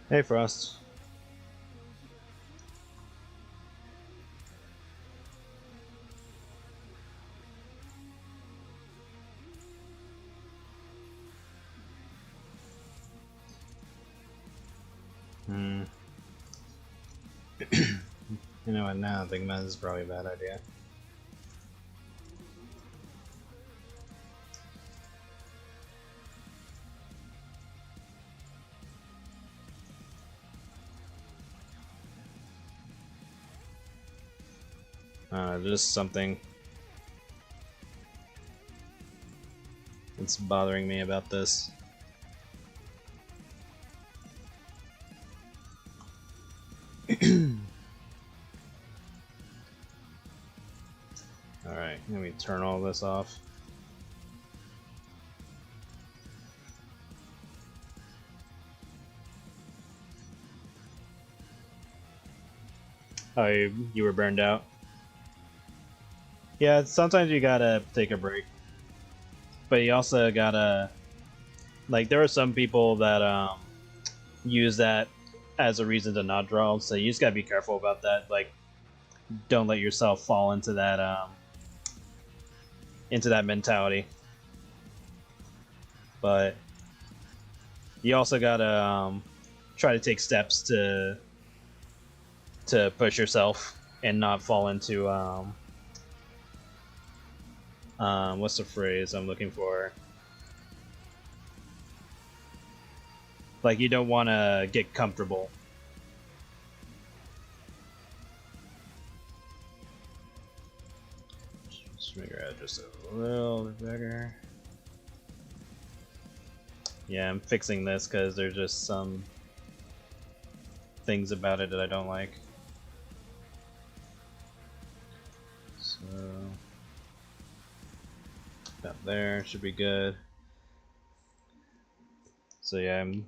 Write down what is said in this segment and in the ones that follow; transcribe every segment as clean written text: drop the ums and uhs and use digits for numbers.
Hey, Frost. You know what, now I think about this is probably a bad idea. Just something that's bothering me about this. Alright, let me turn all this off. Oh, you were burned out? Yeah, sometimes you gotta take a break. But you also gotta... Like, there are some people that use that as a reason to not draw, so you just gotta be careful about that. Like, don't let yourself fall into that mentality. But you also gotta try to take steps to push yourself and not fall into what's the phrase I'm looking for? Like, you don't want to get comfortable. Just make your head just a little bit better. Yeah, I'm fixing this because there's just some things about it that I don't like. So about there should be good. So yeah, I'm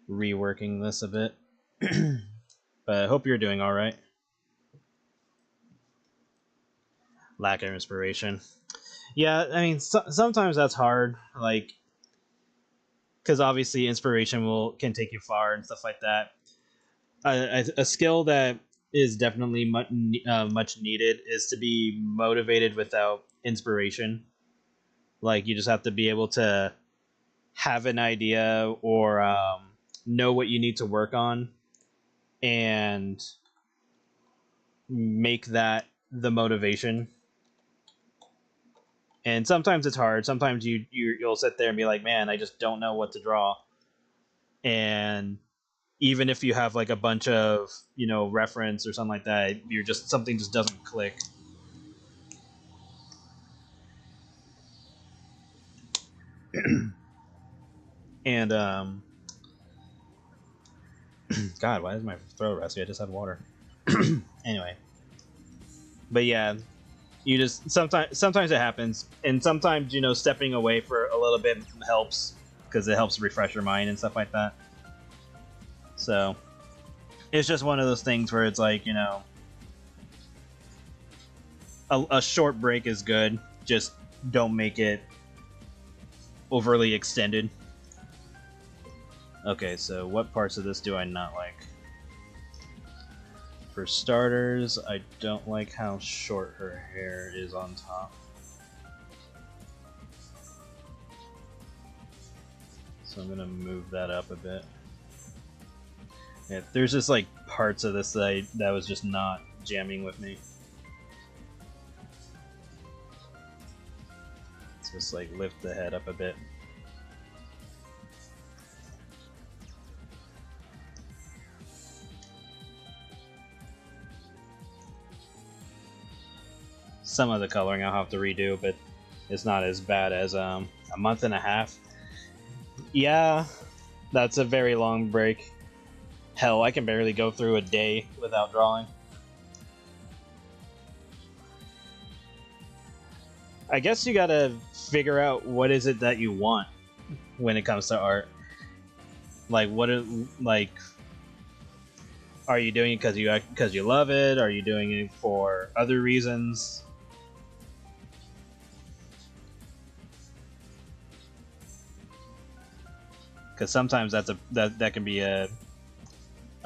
reworking this a bit. But I hope you're doing alright. Lack of inspiration. Yeah, I mean, sometimes that's hard, like, because obviously inspiration can take you far and stuff like that. A skill that is definitely much needed is to be motivated without inspiration. Like, you just have to be able to have an idea or know what you need to work on and make that the motivation. And sometimes it's hard. Sometimes you'll sit there and be like, man, I just don't know what to draw. And even if you have like a bunch of, reference or something like that, something just doesn't click. And God, why is my throat raspy? I just had water. Anyway, but yeah, you just sometimes it happens, and sometimes stepping away for a little bit helps because it helps refresh your mind and stuff like that. So it's just one of those things where it's like a short break is good. Just don't make it overly extended. Okay, so what parts of this do I not like? For starters, I don't like how short her hair is on top. So I'm gonna move that up a bit. Yeah, there's just like parts of this that was just not jamming with me. Let's just like lift the head up a bit. some of the coloring I'll have to redo, but it's not as bad as a month and a half. Yeah, that's a very long break. Hell, I can barely go through a day without drawing. I guess you gotta figure out what is it that you want when it comes to art. Like, like, are you doing it because you love it? Are you doing it for other reasons? Because sometimes that can be a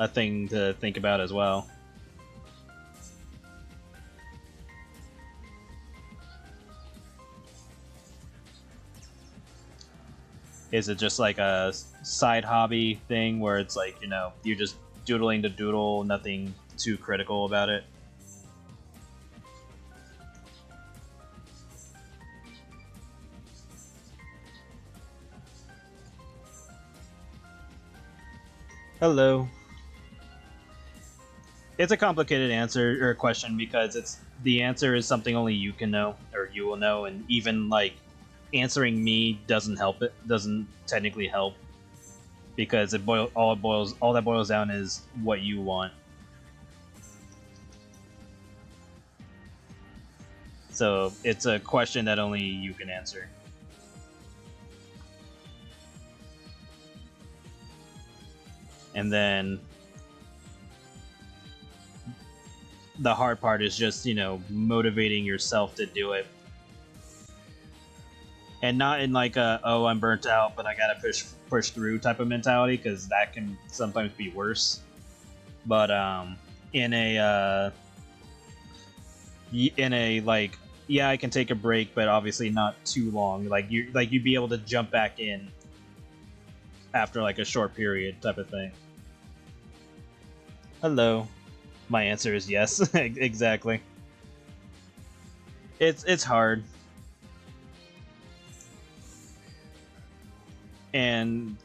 thing to think about as well. Is it just like a side hobby thing where it's like, you know, you're just doodling to doodle, nothing too critical about it? Hello. It's a complicated answer or question because the answer is something only you can know or you will know, and even like answering me doesn't help. It doesn't technically help because all that boils down is what you want. So it's a question that only you can answer. And then the hard part is just, you know, motivating yourself to do it. And not in like a, oh, I'm burnt out, but I gotta push through type of mentality, because that can sometimes be worse. But in a like, yeah, I can take a break, but obviously not too long. Like you'd be able to jump back in after like a short period type of thing. Hello. My answer is yes. Exactly. It's hard. And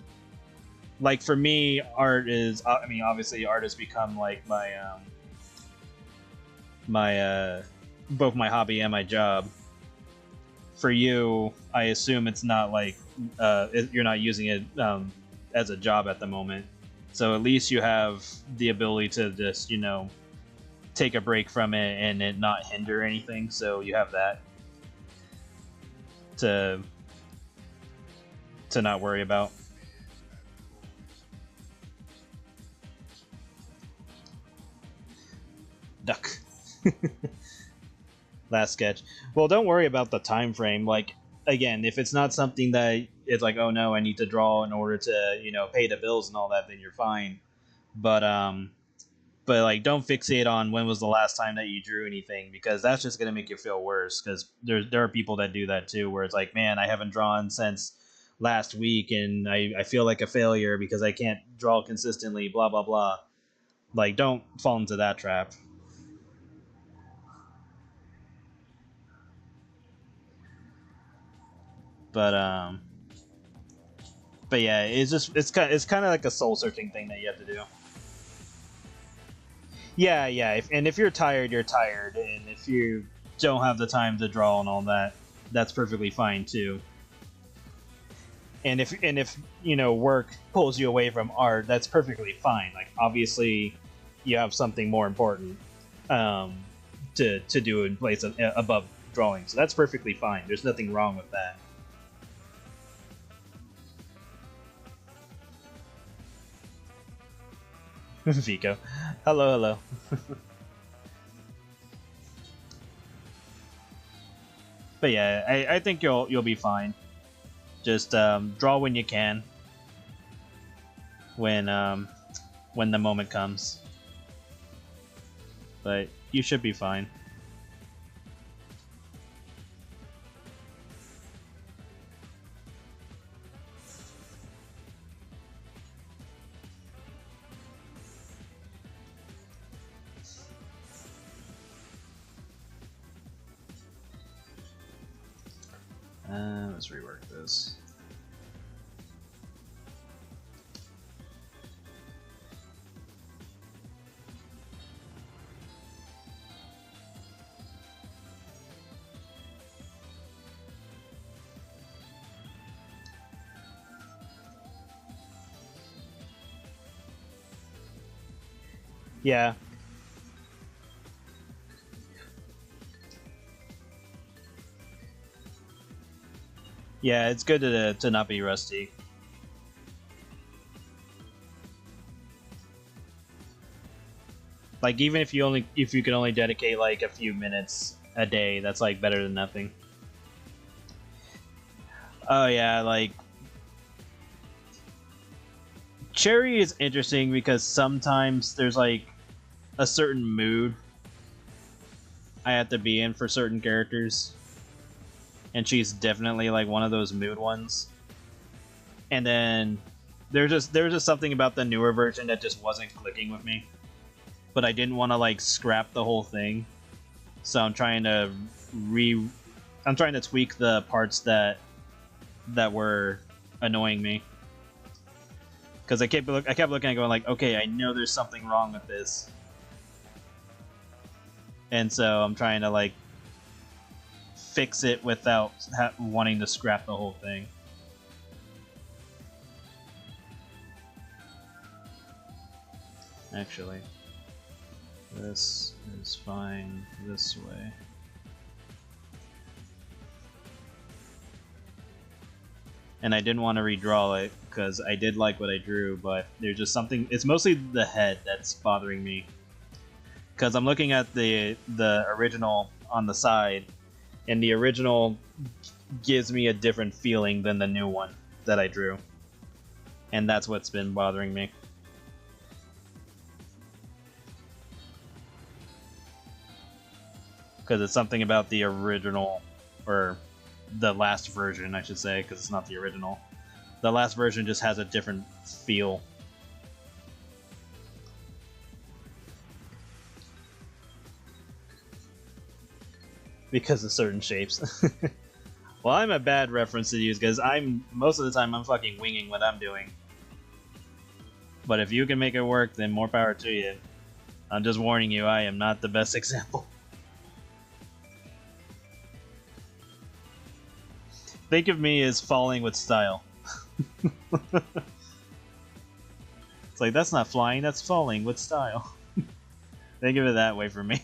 like for me, art is, I mean, obviously art has become like my both my hobby and my job. For you, I assume it's not like you're not using it as a job at the moment. So at least you have the ability to just, you know, take a break from it and it not hinder anything. So you have that to not worry about. Duck. Last sketch. Well, don't worry about the time frame. Like, again, if it's not something that it's like, oh no, I need to draw in order to, you know, pay the bills and all that, then you're fine. But like, don't fixate on when was the last time that you drew anything, because that's just gonna make you feel worse. Because there are people that do that too, where it's like, man, I haven't drawn since last week, and I feel like a failure because I can't draw consistently. Blah blah blah. Like, don't fall into that trap. But but yeah, it's kind of like a soul searching thing that you have to do. Yeah, yeah. And if you're tired, you're tired, and if you don't have the time to draw and all that, that's perfectly fine too. And if you know, work pulls you away from art, that's perfectly fine. Like, obviously, you have something more important um, to do in place of, above drawing, so that's perfectly fine. There's nothing wrong with that. Vico, hello, hello. But yeah, I think you'll be fine. Just draw when you can, when the moment comes. But you should be fine. Let's rework this. Yeah. Yeah, it's good to not be rusty. Like even if you can only dedicate like a few minutes a day, that's like better than nothing. Oh yeah, like Cherry is interesting because sometimes there's like a certain mood I have to be in for certain characters, and she's definitely like one of those mood ones. And then there's just something about the newer version that just wasn't clicking with me. But I didn't want to like scrap the whole thing, so I'm trying to tweak the parts that were annoying me. Because I kept looking at it going like, okay, I know there's something wrong with this, and so I'm trying to like fix it without wanting to scrap the whole thing. Actually, this is fine this way. And I didn't want to redraw it because I did like what I drew, but there's just something. It's mostly the head that's bothering me. Because I'm looking at the original on the side, and the original gives me a different feeling than the new one that I drew. And that's what's been bothering me. Because it's something about the original, or the last version, I should say, because it's not the original. The last version just has a different feel. Because of certain shapes. Well, I'm a bad reference to use because most of the time I'm fucking winging what I'm doing. But if you can make it work, then more power to you. I'm just warning you, I am not the best example. Think of me as falling with style. It's like, that's not flying, that's falling with style. Think of it that way for me.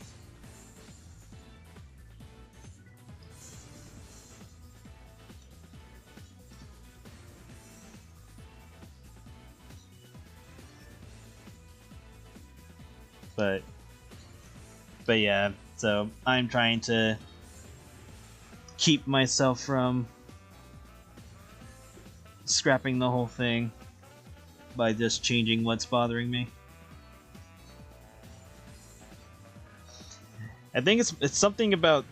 But yeah, so I'm trying to keep myself from scrapping the whole thing by just changing what's bothering me. I think it's something about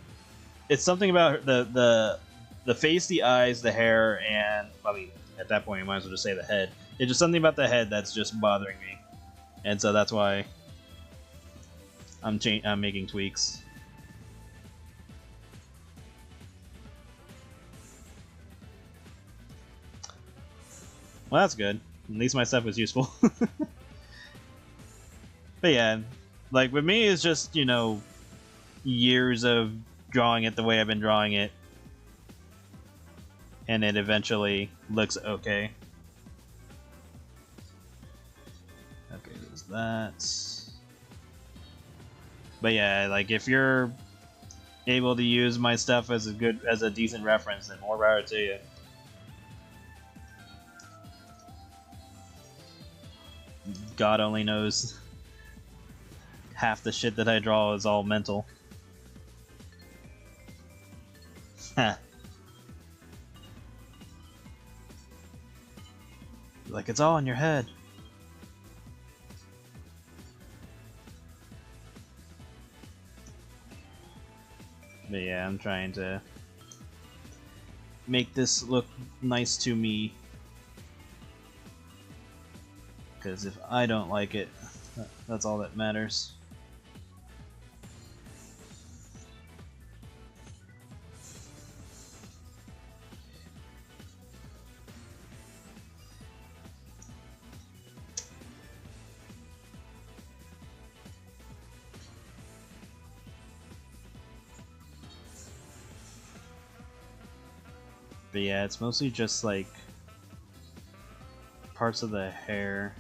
the face, the eyes, the hair, and I mean at that point you might as well just say the head. It's just something about the head that's just bothering me, and so that's why I'm making tweaks. Well, that's good. At least my stuff was useful. But yeah, like with me, it's just, you know, years of drawing it the way I've been drawing it, and it eventually looks okay. Okay, there's that. But yeah, like if you're able to use my stuff as a decent reference, then more power to you. God only knows. Half the shit that I draw is all mental. Like, it's all in your head. But yeah, I'm trying to make this look nice to me. Because if I don't like it, that's all that matters. But yeah, it's mostly just like parts of the hair.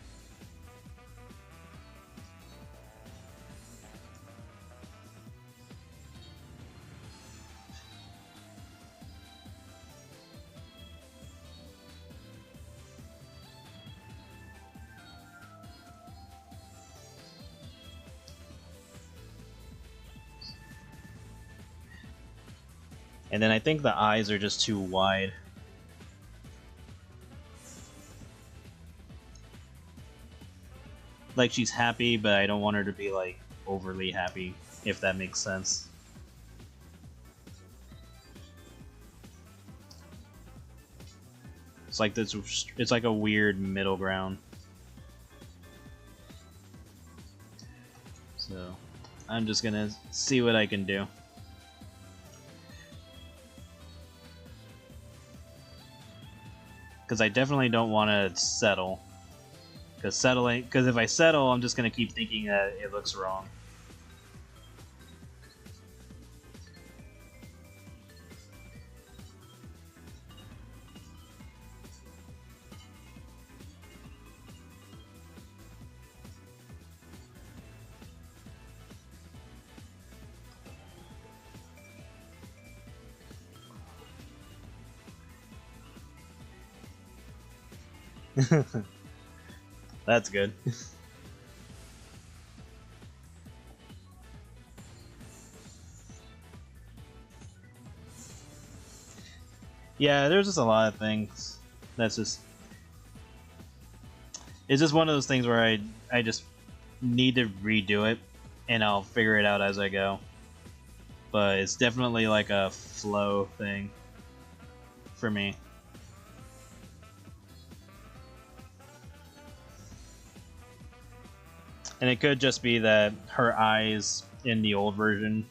And then I think the eyes are just too wide. Like, she's happy, but I don't want her to be, like, overly happy, if that makes sense. It's like this. It's like a weird middle ground. So I'm just gonna see what I can do. Because I definitely don't want to settle. Because if I settle, I'm just gonna keep thinking that it looks wrong. That's good. Yeah, there's just a lot of things. That's just... It's just one of those things where I just need to redo it, and I'll figure it out as I go. But it's definitely like a flow thing for me. And it could just be that her eyes in the old version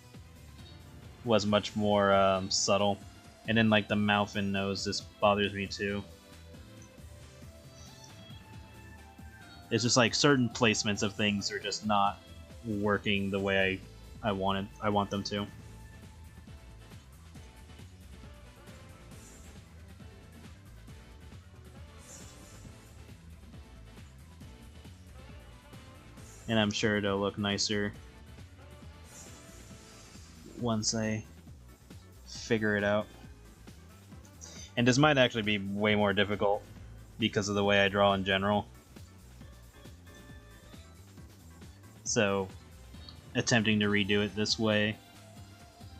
was much more subtle. And then like the mouth and nose just bothers me too. It's just like certain placements of things are just not working the way I want them to. And I'm sure it'll look nicer once I figure it out. And this might actually be way more difficult because of the way I draw in general. So attempting to redo it this way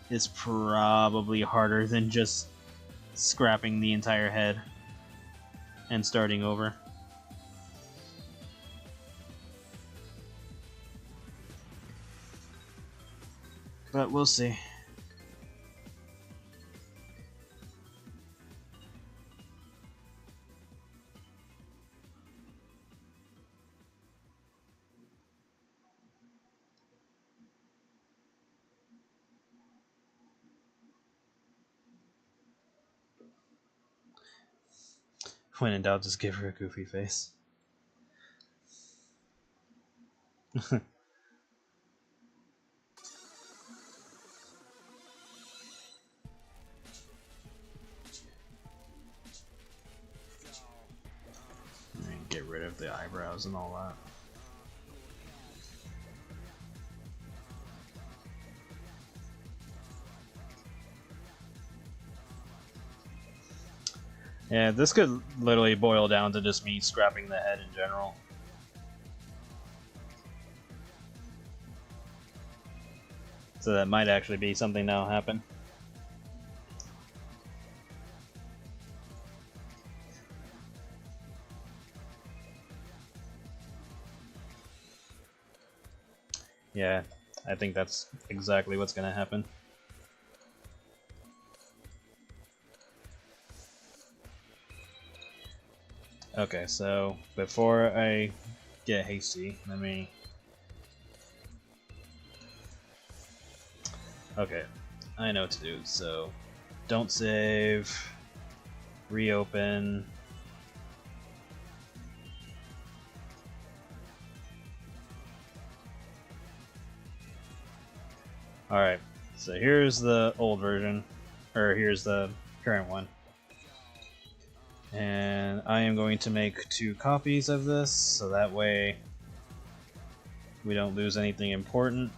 is probably harder than just scrapping the entire head and starting over. But we'll see. When in doubt, just give her a goofy face. Get rid of the eyebrows and all that. Yeah, this could literally boil down to just me scrapping the head in general. So that might actually be something that'll happen. Yeah, I think that's exactly what's gonna happen. Okay, so before I get hasty, let me... Okay, I know what to do, so don't save, reopen. Alright, so here's the old version, or here's the current one. And I am going to make 2 copies of this, so that way we don't lose anything important.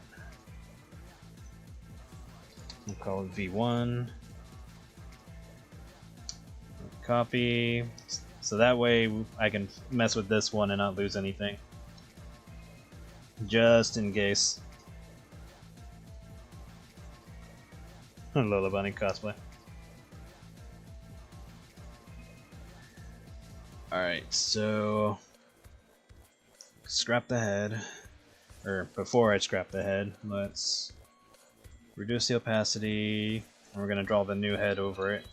We'll call it V1. Copy. So that way I can mess with this one and not lose anything. Just in case. Lola Bunny cosplay. Alright, so scrap the head. Or before I scrap the head, let's reduce the opacity. And we're gonna draw the new head over it.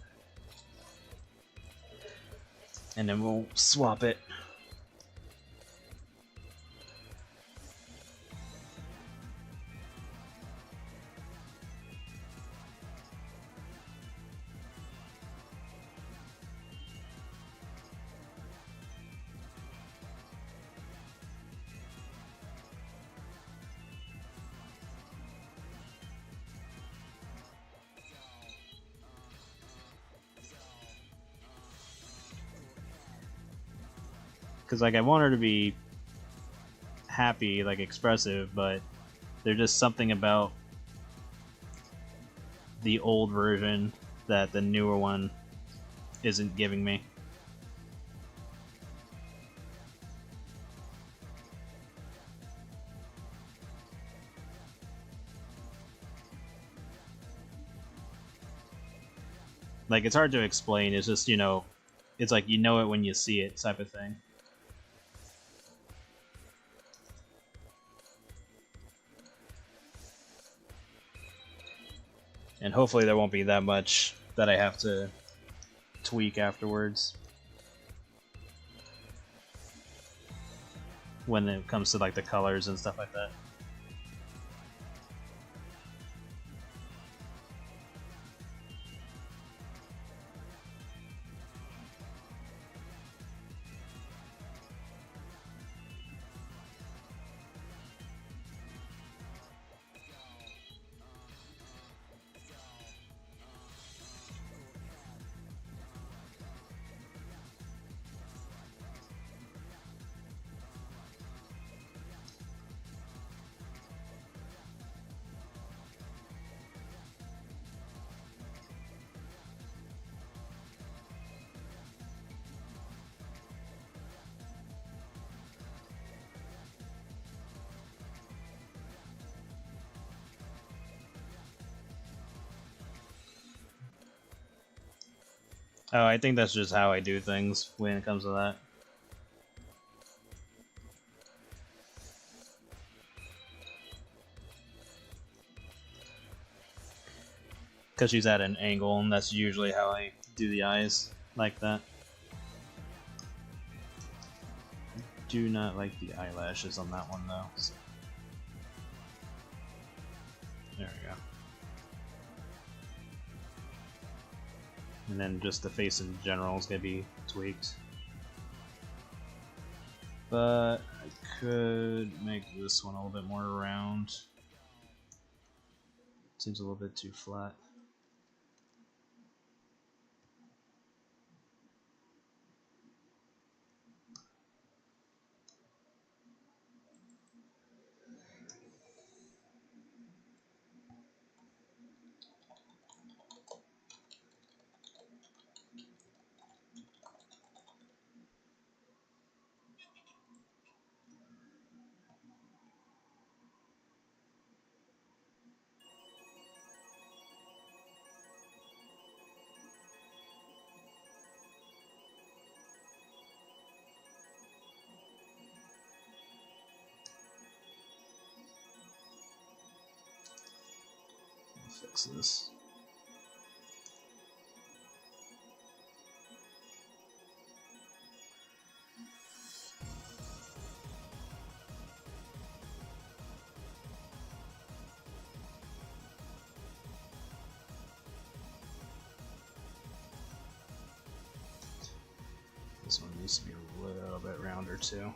And then we'll swap it. Because like I want her to be happy, like expressive, but there's just something about the old version that the newer one isn't giving me. Like, it's hard to explain, it's just, you know, it's like you know it when you see it type of thing. And hopefully there won't be that much that I have to tweak afterwards. When it comes to like the colors and stuff like that. Oh, I think that's just how I do things when it comes to that. Because she's at an angle, and that's usually how I do the eyes, like that. Do not like the eyelashes on that one, though. So. There we go. And then just the face in general is going to be tweaked. But I could make this one a little bit more round. Seems a little bit too flat. Fix this. This one needs to be a little bit rounder too.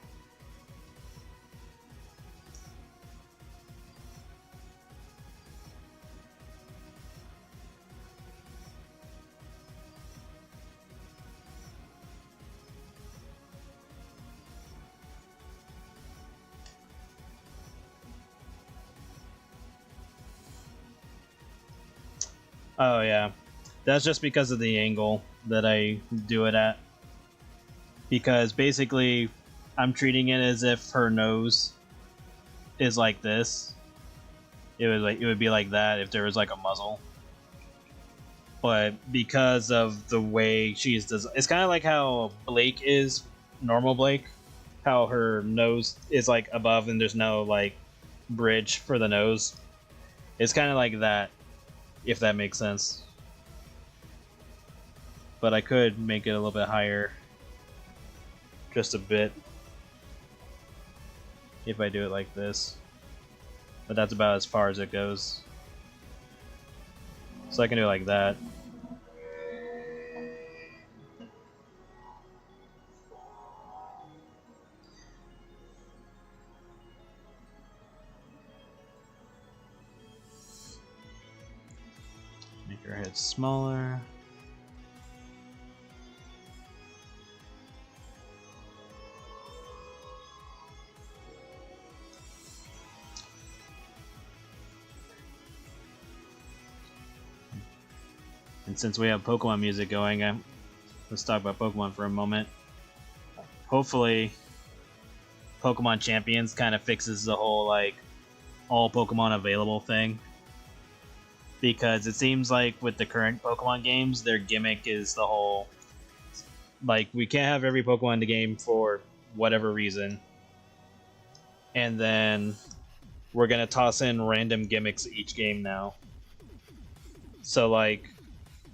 Oh yeah, that's just because of the angle that I do it at. Because basically, I'm treating it as if her nose is like this. It would be like that if there was like a muzzle. But because of the way she's designed, it's kind of like how Blake is normal Blake, how her nose is like above and there's no like bridge for the nose. It's kind of like that, if that makes sense. But I could make it a little bit higher, just a bit, if I do it like this. But that's about as far as it goes. So I can do it like that. Make her head smaller. And since we have Pokemon music going, let's talk about Pokemon for a moment. Hopefully, Pokemon Champions kind of fixes the whole like all Pokemon available thing. Because it seems like with the current Pokemon games, their gimmick is the whole like we can't have every Pokemon in the game for whatever reason. And then we're gonna toss in random gimmicks each game now. So like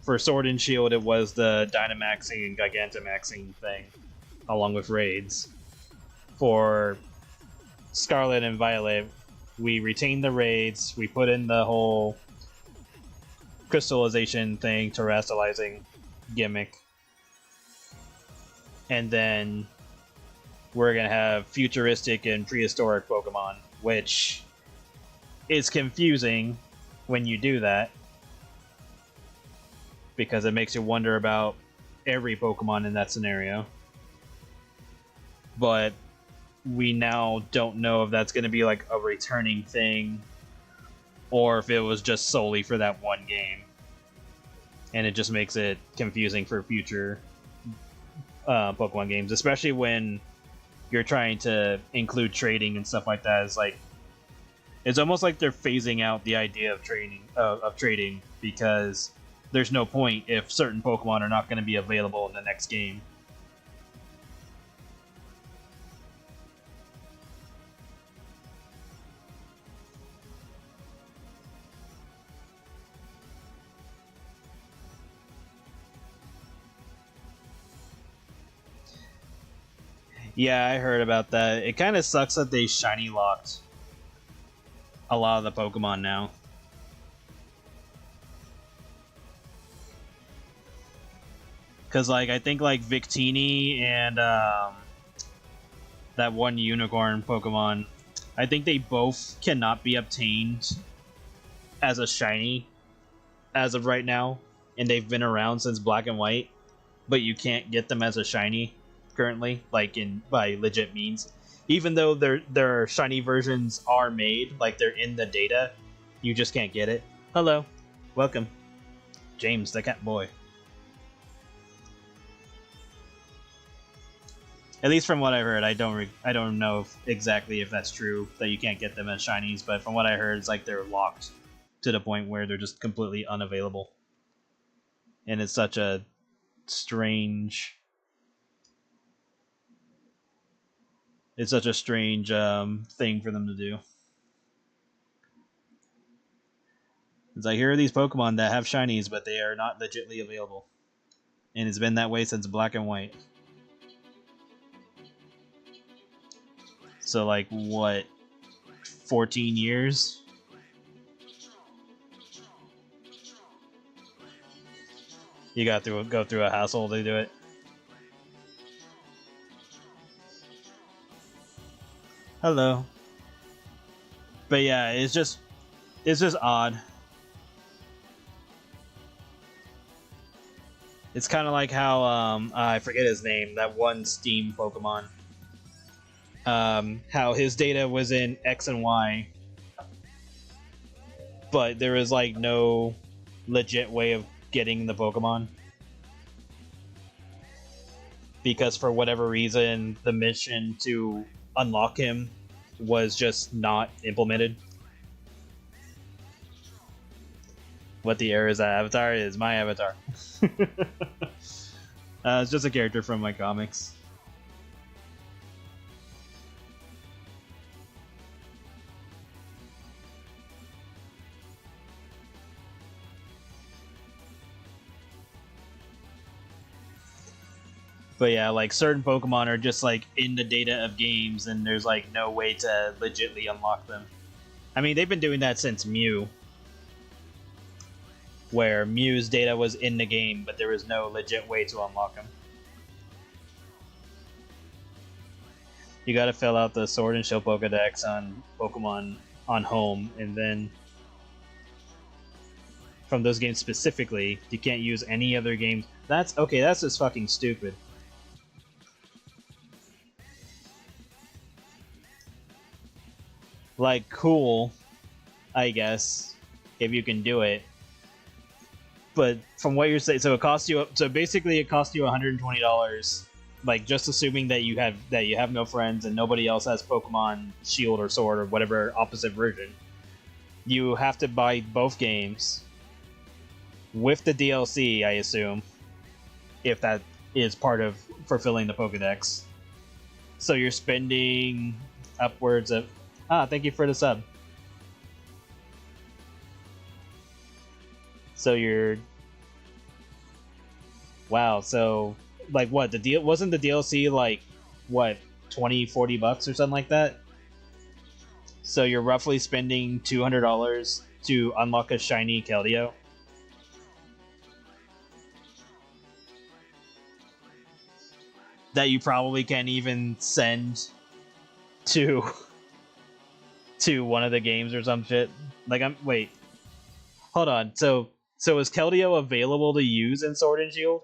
for Sword and Shield, it was the Dynamaxing and Gigantamaxing thing, along with raids. For Scarlet and Violet, we retained the raids, we put in the whole crystallization thing, terrestrializing gimmick. And then we're gonna have futuristic and prehistoric Pokemon, which is confusing when you do that, because it makes you wonder about every Pokemon in that scenario. But we now don't know if that's going to be like a returning thing, or if it was just solely for that one game. And it just makes it confusing for future Pokemon games, especially when you're trying to include trading and stuff like that. It's almost like they're phasing out the idea of trading, because there's no point if certain Pokemon are not going to be available in the next game. Yeah, I heard about that. It kind of sucks that they shiny locked a lot of the Pokemon now. Because, like, I think, like, Victini and that one unicorn Pokemon, I think they both cannot be obtained as a shiny as of right now. And they've been around since Black and White, but you can't get them as a shiny currently, like by legit means. Even though their shiny versions are made, like they're in the data, you just can't get it. Hello, welcome, James the cat boy. At least from what I heard, I don't know exactly if that's true that you can't get them as shinies, but from what I heard, it's like they're locked to the point where they're just completely unavailable, and it's such a strange. It's such a strange thing for them to do. It's like, here are these Pokemon that have shinies, but they are not legitly available. And it's been that way since Black and White. So, like, what? 14 years? You got to go through a hassle to do it. Hello. But yeah, it's just odd. It's kind of like how I forget his name, that one Steam Pokemon. How his data was in X and Y, but there was like no legit way of getting the Pokemon, because for whatever reason the mission to unlock him was just not implemented. What the error is that avatar is my avatar. It's just a character from my comics. But yeah, like certain Pokemon are just like in the data of games, and there's like no way to legitly unlock them. I mean, they've been doing that since Mew, where Mew's data was in the game, but there was no legit way to unlock them. You gotta fill out the Sword and Shield Pokedex on Pokemon on Home, and then from those games specifically, you can't use any other games. That's okay, that's just fucking stupid. Like, cool, I guess, if you can do it. But from what you're saying, so it costs you. So basically, it costs you $120. Like, just assuming that you have no friends and nobody else has Pokemon Shield or Sword or whatever opposite version. You have to buy both games with the DLC, I assume, if that is part of fulfilling the Pokedex. So you're spending upwards of... thank you for the sub. So you're... Wow, so... Like, what? Wasn't the DLC, like, what, 20, 40 bucks or something like that? So you're roughly spending $200 to unlock a shiny Keldeo? That you probably can't even send to one of the games or some shit. Like, wait, hold on. So is Keldeo available to use in Sword and Shield?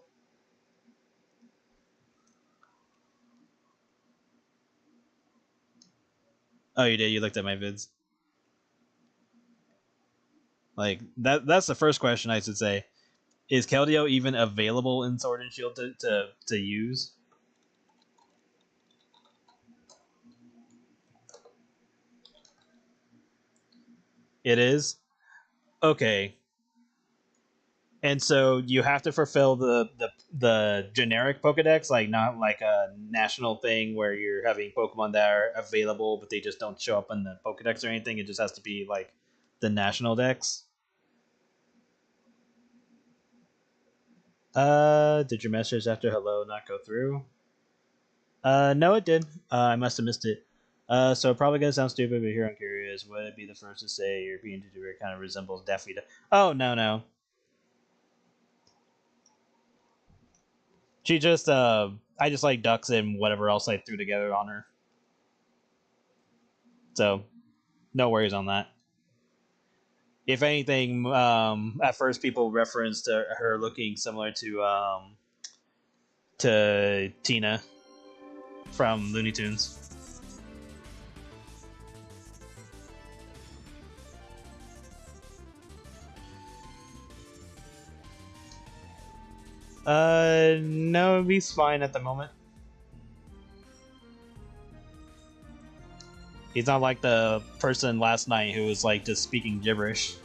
Oh, you did. You looked at my vids. Like, that's the first question I should say. Is Keldeo even available in Sword and Shield to use? It is? Okay. And so you have to fulfill the generic Pokedex, like not like a national thing where you're having Pokemon that are available but they just don't show up in the Pokedex or anything. It just has to be like the national dex. Did your message after hello not go through? No, it did. I must have missed it. So probably gonna sound stupid, but here I'm curious. Would it be the first to say European tutor kind of resembles Daffy? Oh no. She just I just like ducks and whatever else I threw together on her. So no worries on that. If anything, at first people referenced her looking similar to Tina from Looney Tunes. No, he's fine at the moment. He's not like the person last night who was like just speaking gibberish.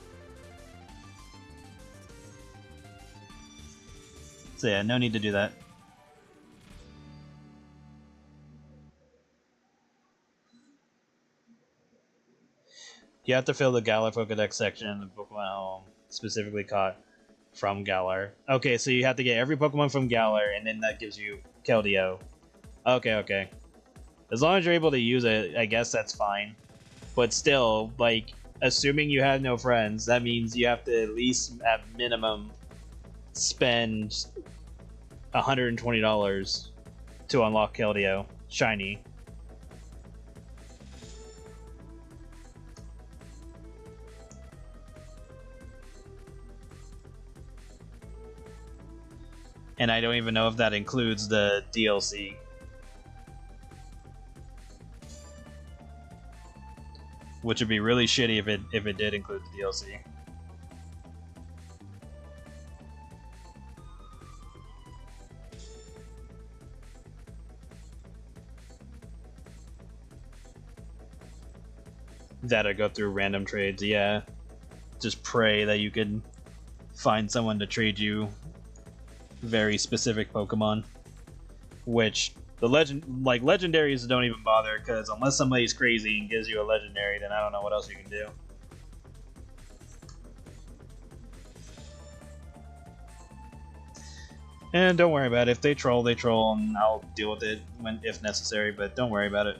So yeah, no need to do that. You have to fill the Galar Pokedex section in the Pokemon Home, specifically caught from Galar. Okay, so you have to get every Pokemon from Galar, and then that gives you Keldeo. Okay. As long as you're able to use it, I guess that's fine. But still, like, assuming you have no friends, that means you have to at least, at minimum, spend $120 to unlock Keldeo shiny. And I don't even know if that includes the DLC. Which would be really shitty if it did include the DLC. That'll go through random trades, yeah. Just pray that you can find someone to trade you very specific Pokemon. Which the legendaries don't even bother, because unless somebody's crazy and gives you a legendary, then I don't know what else you can do. And don't worry about it. If they troll, and I'll deal with it when if necessary. But don't worry about it.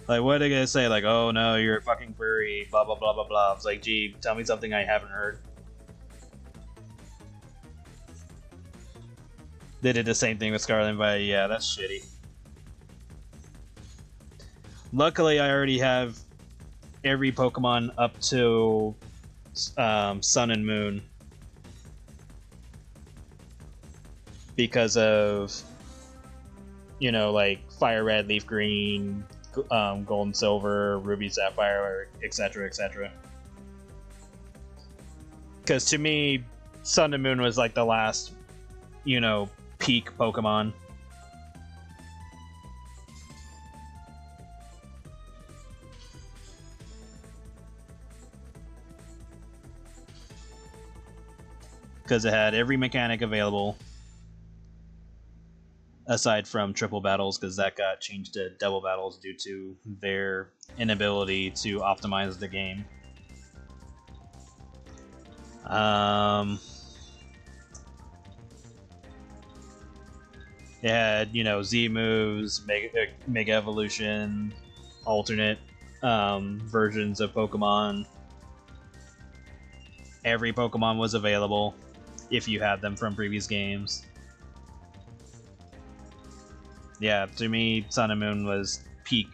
Like, what are they gonna say? Like, oh no, you're a fucking furry, blah blah blah blah blah. It's like, gee, tell me something I haven't heard. They did the same thing with Scarlet, but yeah, that's shitty. Luckily, I already have every Pokemon up to Sun and Moon because of, you know, like Fire Red, Leaf Green, Gold and Silver, Ruby, Sapphire, etc., etc. Because to me, Sun and Moon was like the last, you know, peak Pokemon. Because it had every mechanic available, aside from triple battles, because that got changed to double battles due to their inability to optimize the game. It had, you know, Z moves, Mega Evolution, alternate versions of Pokemon. Every Pokemon was available if you had them from previous games. Yeah, to me, Sun and Moon was peak.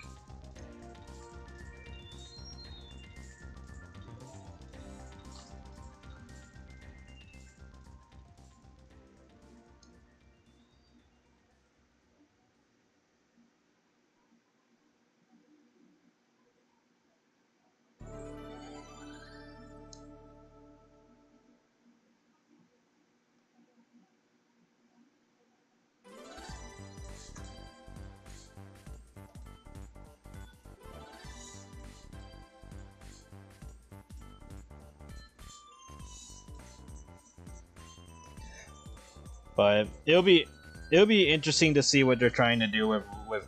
But it'll be interesting to see what they're trying to do with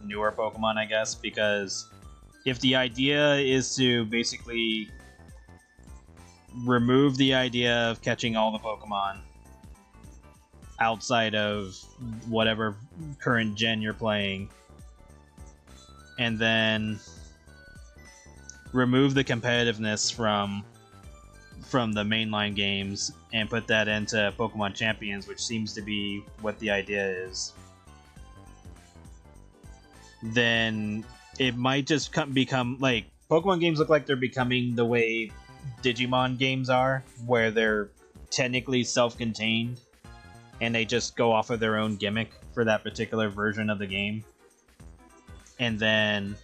newer Pokemon, I guess, because if the idea is to basically remove the idea of catching all the Pokemon outside of whatever current gen you're playing, and then remove the competitiveness from the mainline games and put that into Pokemon Champions, which seems to be what the idea is, then it might just become like Pokemon games look like they're becoming the way Digimon games are, where they're technically self-contained and they just go off of their own gimmick for that particular version of the game, and then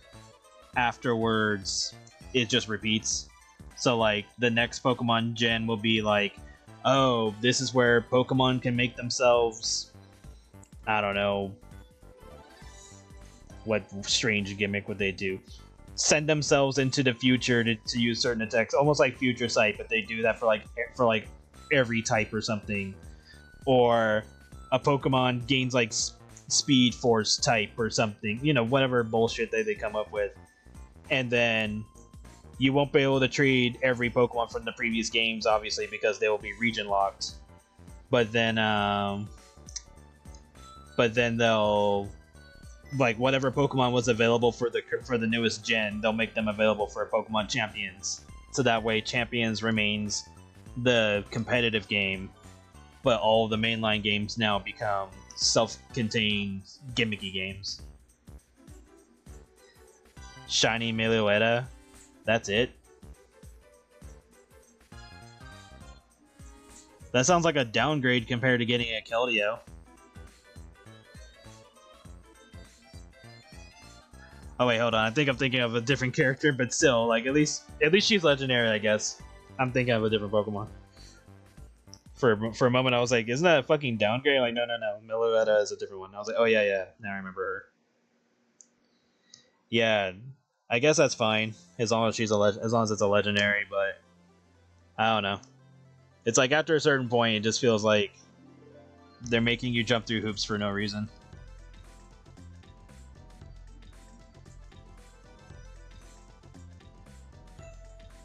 afterwards it just repeats. So like the next Pokemon gen will be like, oh, this is where Pokemon can make themselves, I don't know, what strange gimmick would they do? Send themselves into the future to use certain attacks, almost like Future Sight, but they do that for like every type or something. Or a Pokemon gains like Speed Force type or something, you know, whatever bullshit they come up with. And then you won't be able to trade every Pokemon from the previous games, obviously, because they will be region locked. But then they'll, like, whatever Pokemon was available for the newest gen, they'll make them available for Pokemon Champions. So that way, Champions remains the competitive game, but all the mainline games now become self-contained, gimmicky games. Shiny Meloetta. That's it. That sounds like a downgrade compared to getting a Keldeo. Oh wait, hold on. I think I'm thinking of a different character, but still, like at least she's legendary, I guess. I'm thinking of a different Pokemon. For a moment, I was like, "Isn't that a fucking downgrade?" Like, no, Meloetta is a different one. I was like, "Oh yeah, now I remember her." Yeah, I guess that's fine as long as she's as long as it's a legendary. But I don't know. It's like after a certain point, it just feels like they're making you jump through hoops for no reason.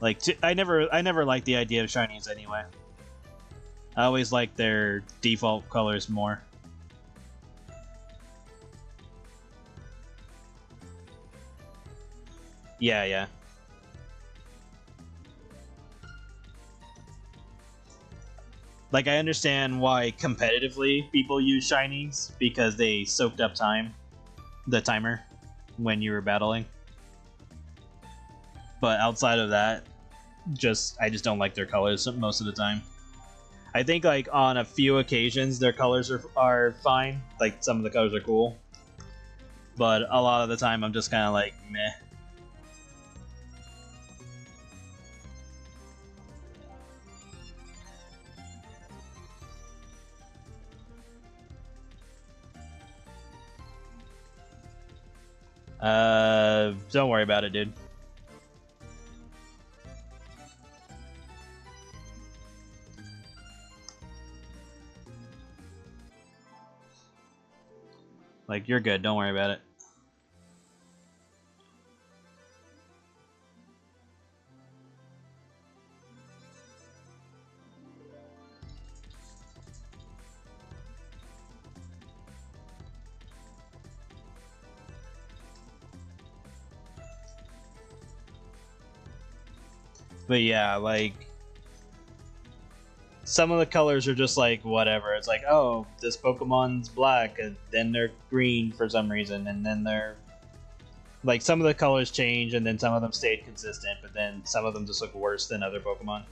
Like I never liked the idea of shinies anyway. I always like their default colors more. Yeah, yeah. Like, I understand why competitively people use shinies, because they soaked up the timer, when you were battling. But outside of that, I just don't like their colors most of the time. I think like on a few occasions their colors are fine. Like some of the colors are cool. But a lot of the time I'm just kind of like meh. Don't worry about it, dude. Like, you're good, don't worry about it. But yeah, like, some of the colors are just like whatever. It's like, oh, this Pokemon's black, and then they're green for some reason, and then they're like, some of the colors change, and then some of them stayed consistent, but then some of them just look worse than other Pokemon.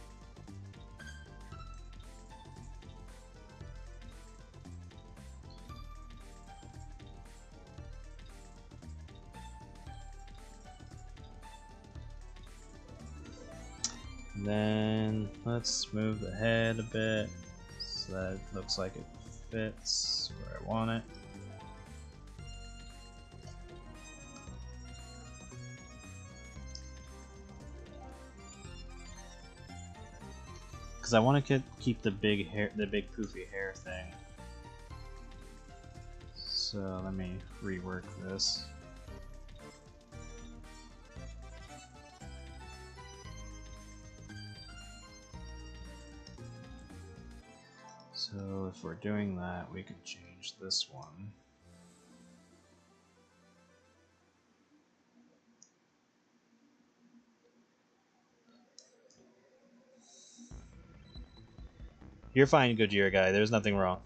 Then let's move the head a bit so that it looks like it fits where I want it. Because I want to keep the big poofy hair thing. So let me rework this. So if we're doing that, we could change this one. You're fine, Gojira guy. There's nothing wrong.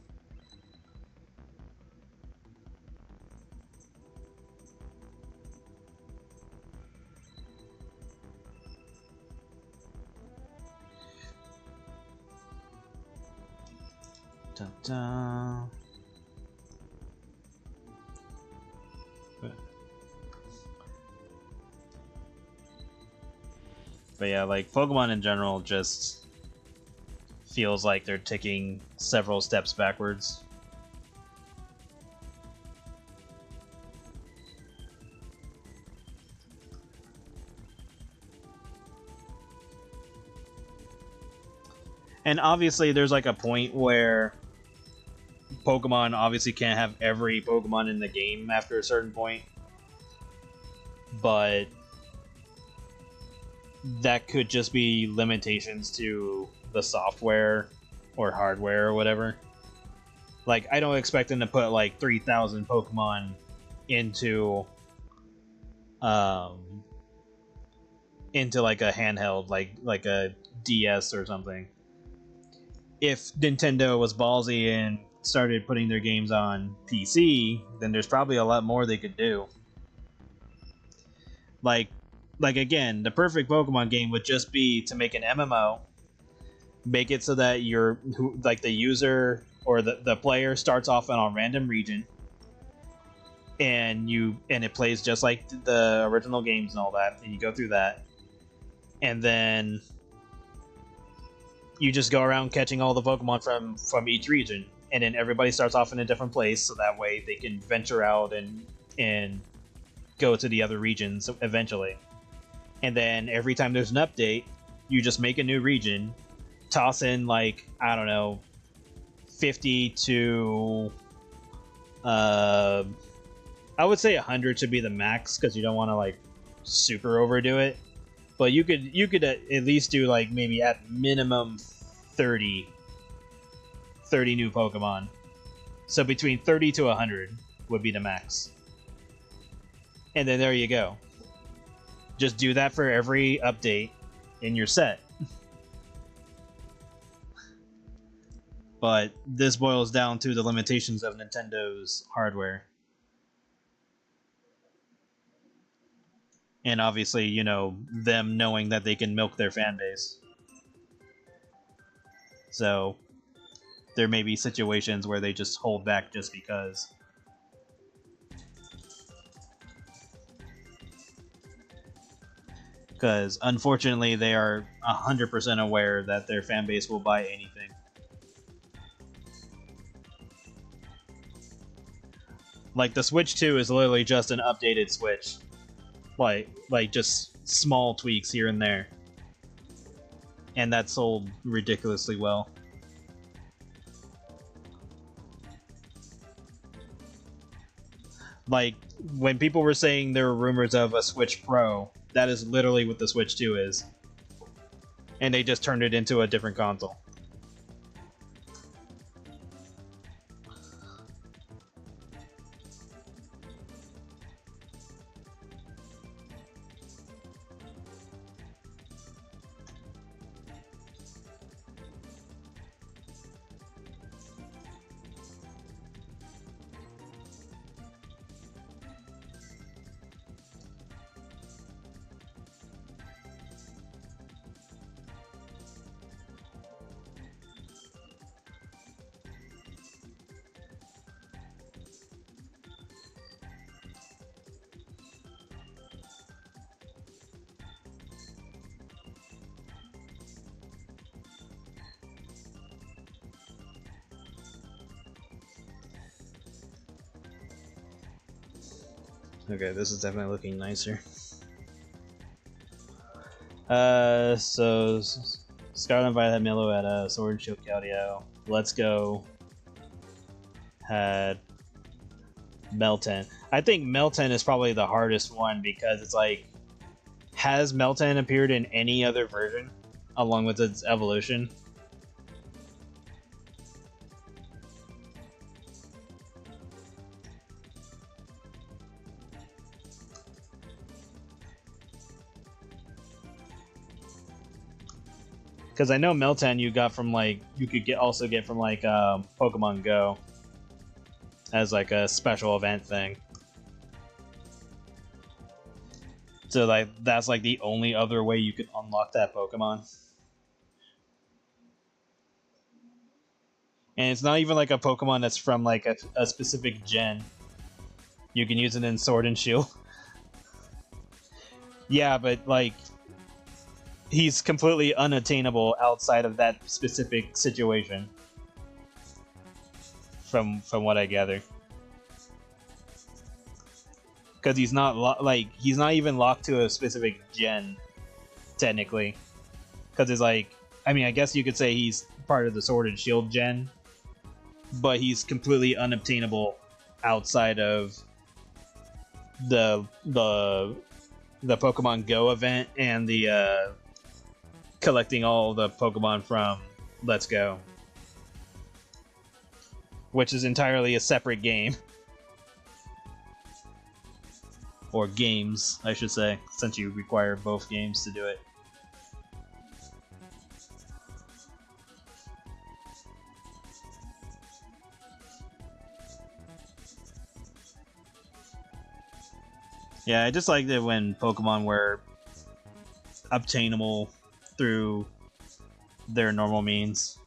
Dun -dun. But yeah, like, Pokemon in general just feels like they're taking several steps backwards. And obviously there's like a point where Pokemon obviously can't have every Pokemon in the game after a certain point. But that could just be limitations to the software or hardware or whatever. Like, I don't expect them to put like 3,000 Pokemon into like a handheld, like a DS or something. If Nintendo was ballsy and started putting their games on PC, then there's probably a lot more they could do. Like again, the perfect Pokemon game would just be to make an MMO, make it so that the user or the player starts off in a random region, and it plays just like the original games and all that, and you go through that, and then you just go around catching all the Pokemon from each region, and then everybody starts off in a different place, so that way they can venture out and go to the other regions eventually. And then every time there's an update, you just make a new region, toss in like, I don't know, 50 to I would say 100 should be the max, because you don't want to like super overdo it. But you could at least do like maybe at minimum 30 30 new Pokemon. So between 30 to 100 would be the max. And then there you go. Just do that for every update in your set. But this boils down to the limitations of Nintendo's hardware. And obviously, you know, them knowing that they can milk their fan base. So there may be situations where they just hold back just because. Because unfortunately, they are 100% aware that their fan base will buy anything. Like, the Switch 2 is literally just an updated Switch. Like just small tweaks here and there. And that sold ridiculously well. Like, when people were saying there were rumors of a Switch Pro, that is literally what the Switch 2 is. And they just turned it into a different console. Okay, this is definitely looking nicer. So Scarlet and Violet had Meloetta, Sword and Shield Keldeo. Let's Go had Meltan. I think Meltan is probably the hardest one because it's like, has Meltan appeared in any other version along with its evolution? Because I know Meltan you got from like, you could also get from like Pokemon Go as like a special event thing. So like that's like the only other way you could unlock that Pokemon. And it's not even like a Pokemon that's from like a specific gen. You can use it in Sword and Shield. Yeah, but like, he's completely unattainable outside of that specific situation. From what I gather. Because he's not he's not even locked to a specific gen, technically. Because it's like, I mean, I guess you could say he's part of the Sword and Shield gen, but he's completely unobtainable outside of the Pokemon Go event and the collecting all the Pokemon from Let's Go, which is entirely a separate game. Or games, I should say, since you require both games to do it. Yeah, I just liked it when Pokemon were obtainable through their normal means.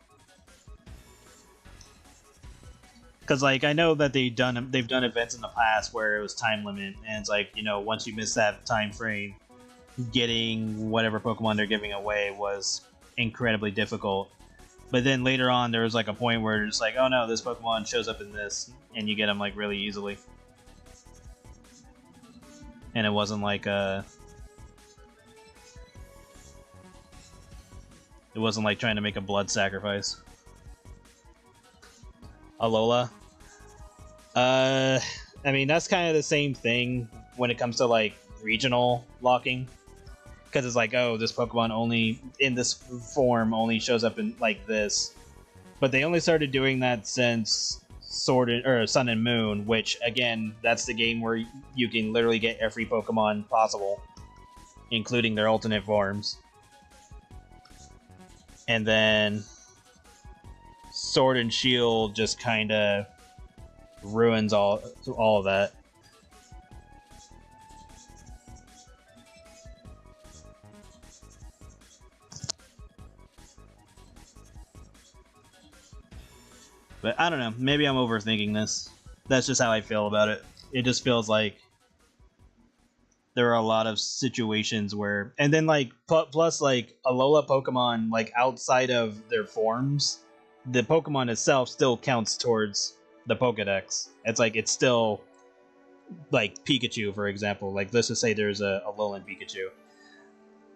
Because, like, I know that they've done events in the past where it was time limit, and it's like, you know, once you miss that time frame, getting whatever Pokemon they're giving away was incredibly difficult. But then later on, there was like a point where it's like, oh no, this Pokemon shows up in this, and you get them like really easily. And it wasn't like it wasn't like trying to make a blood sacrifice. Alola. I mean, that's kind of the same thing when it comes to like regional locking, because it's like, oh, this Pokemon only in this form only shows up in like this, But they only started doing that since Sun and Moon, which again, that's the game where you can literally get every Pokemon possible, including their alternate forms. And then Sword and Shield just kind of ruins all of that. But I don't know, maybe I'm overthinking this. That's just how I feel about it. It just feels like there are a lot of situations where, and then like plus like Alola Pokemon, like outside of their forms, the Pokemon itself still counts towards the Pokedex. It's like it's still like Pikachu, for example. Like let's just say there's a Alolan Pikachu.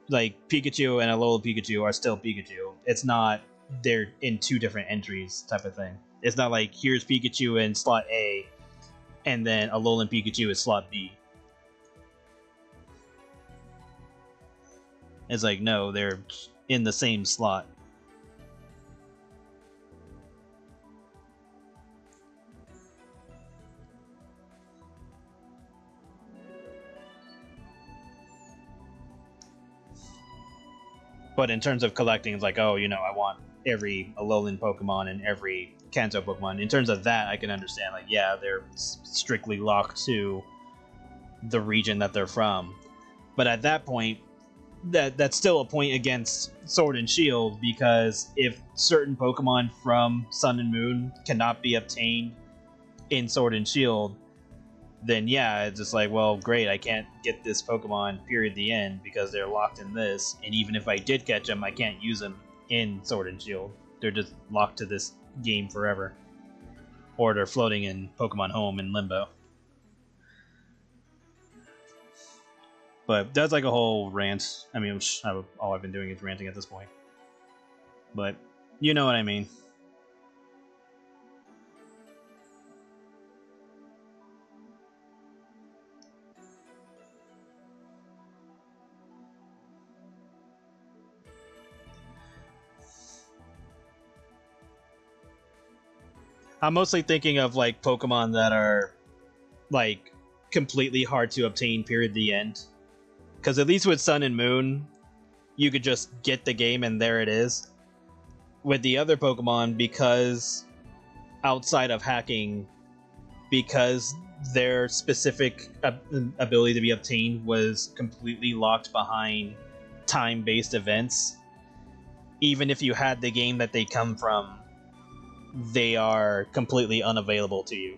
Like Pikachu and Alola Pikachu are still Pikachu. It's not they're in two different entries type of thing. It's not like here's Pikachu in slot A, and then Alolan Pikachu is slot B. It's like, no, they're in the same slot. But in terms of collecting, it's like, oh, you know, I want every Alolan Pokemon and every Kanto Pokemon. In terms of that, I can understand, like, yeah, they're strictly locked to the region that they're from. But at that point, that's still a point against Sword and Shield, because if certain Pokemon from Sun and Moon cannot be obtained in Sword and Shield, then yeah, it's just like, well, great, I can't get this Pokemon, period, the end, because they're locked in this, and even if I did catch them, I can't use them in Sword and Shield. They're just locked to this game forever. Or they're floating in Pokemon Home in Limbo. But that's like a whole rant. I mean, all I've been doing is ranting at this point. But you know what I mean. I'm mostly thinking of like Pokemon that are like completely hard to obtain, period, the end. Because at least with Sun and Moon, you could just get the game and there it is. With the other Pokemon, because outside of hacking, because their specific ability to be obtained was completely locked behind time-based events, even if you had the game that they come from, they are completely unavailable to you.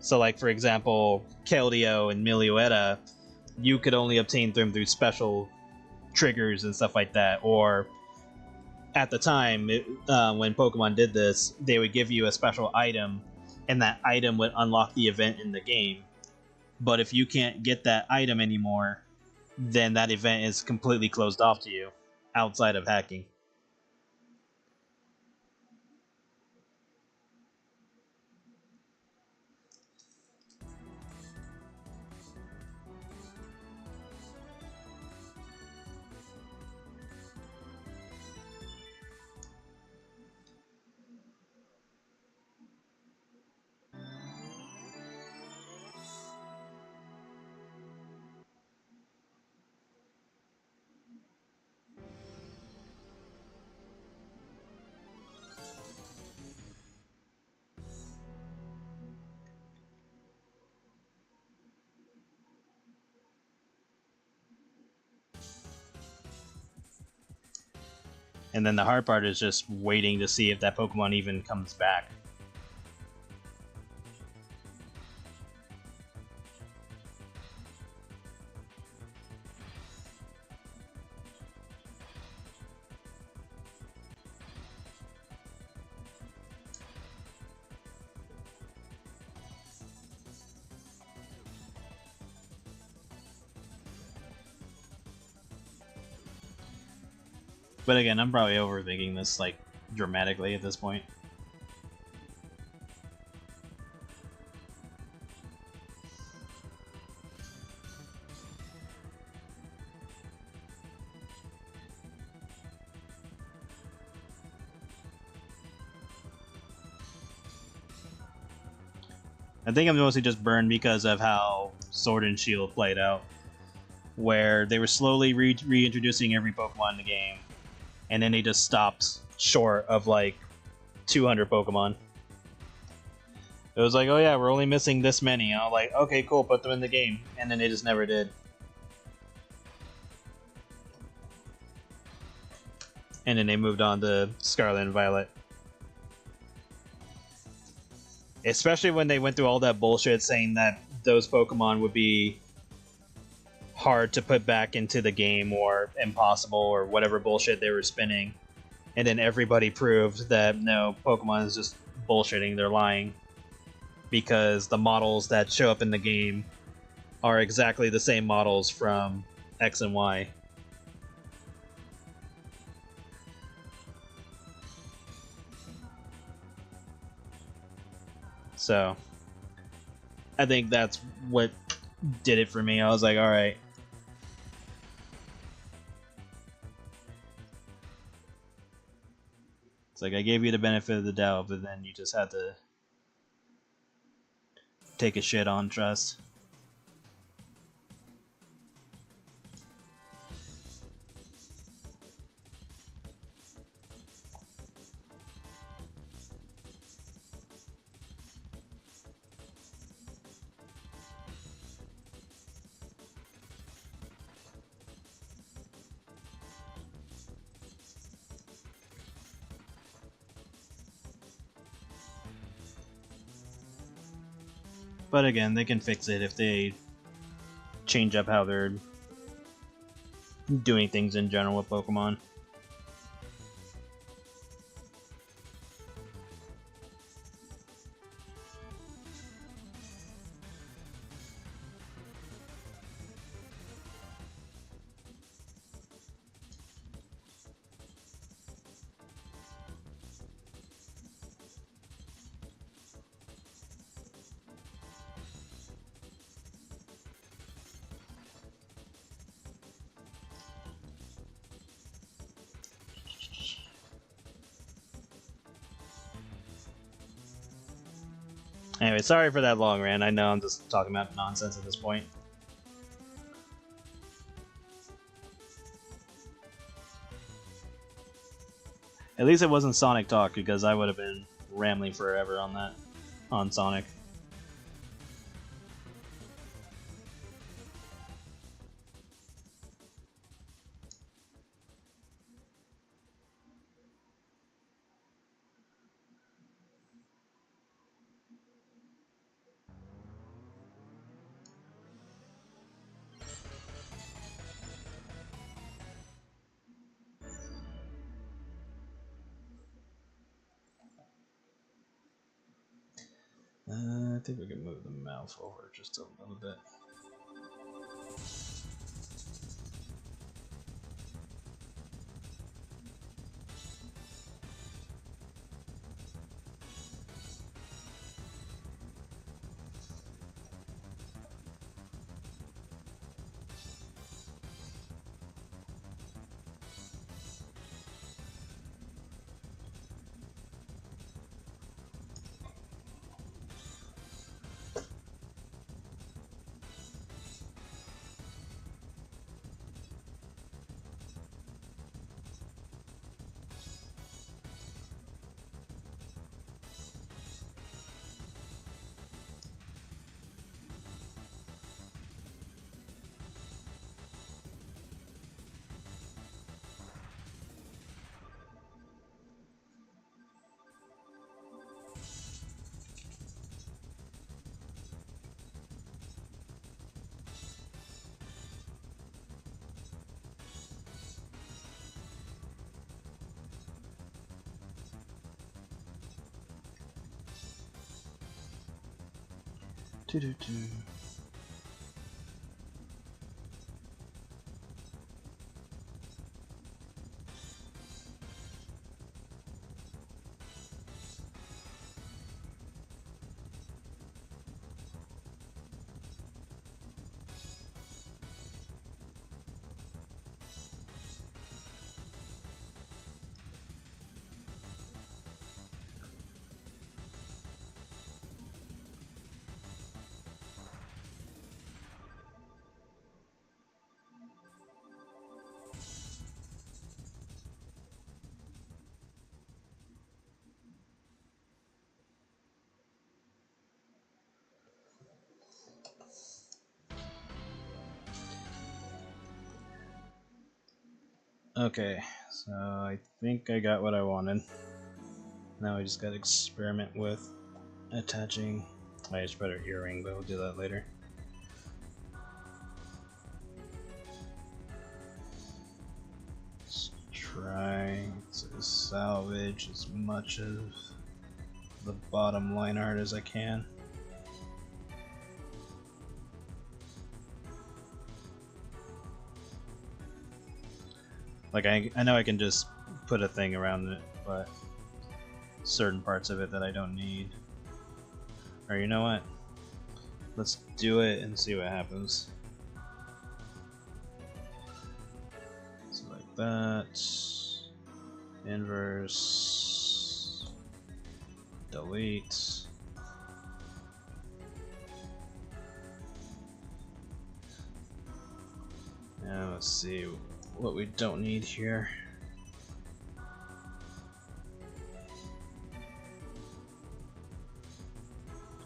So, like, for example, Keldeo and Meloetta, you could only obtain them through special triggers and stuff like that. Or, at the time, when Pokemon did this, they would give you a special item, and that item would unlock the event in the game. But if you can't get that item anymore, then that event is completely closed off to you, outside of hacking. And then the hard part is just waiting to see if that Pokemon even comes back. But again, I'm probably overthinking this, like, dramatically at this point. I think I'm mostly just burned because of how Sword and Shield played out, where they were slowly reintroducing every Pokemon in the game, and then they just stopped short of like 200 Pokemon. It was like, oh yeah, we're only missing this many. I was like, okay, cool, put them in the game, and then they just never did. And then they moved on to Scarlet and Violet. Especially when they went through all that bullshit saying that those Pokemon would be hard to put back into the game or impossible or whatever bullshit they were spinning. And then everybody proved that no, Pokemon is just bullshitting, they're lying. Because the models that show up in the game are exactly the same models from X and Y. So, I think that's what did it for me. I was like, alright. It's like I gave you the benefit of the doubt, but then you just had to take a shit on trust. But again, they can fix it if they change up how they're doing things in general with Pokemon. Anyway, sorry for that long rant. I know I'm just talking about nonsense at this point. At least it wasn't Sonic talk, because I would have been rambling forever on that, on Sonic. I think we can move the mouse over just a little bit. Doo-doo-doo. Okay, so I think I got what I wanted. Now I just gotta experiment with attaching. I just put an earring, but we'll do that later. Let's try to salvage as much of the bottom line art as I can. Like I know I can just put a thing around it, but certain parts of it that I don't need. Or you know what? Let's do it and see what happens. So like that. Inverse. Delete. Now let's see what we don't need here.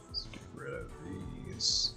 Let's get rid of these.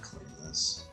Clean this.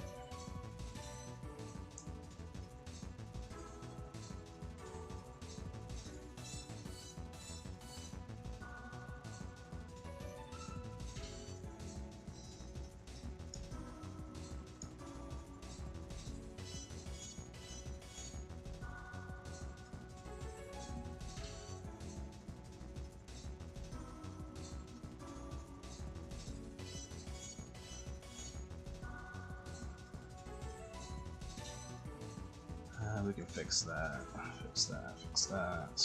We can fix that, fix that, fix that.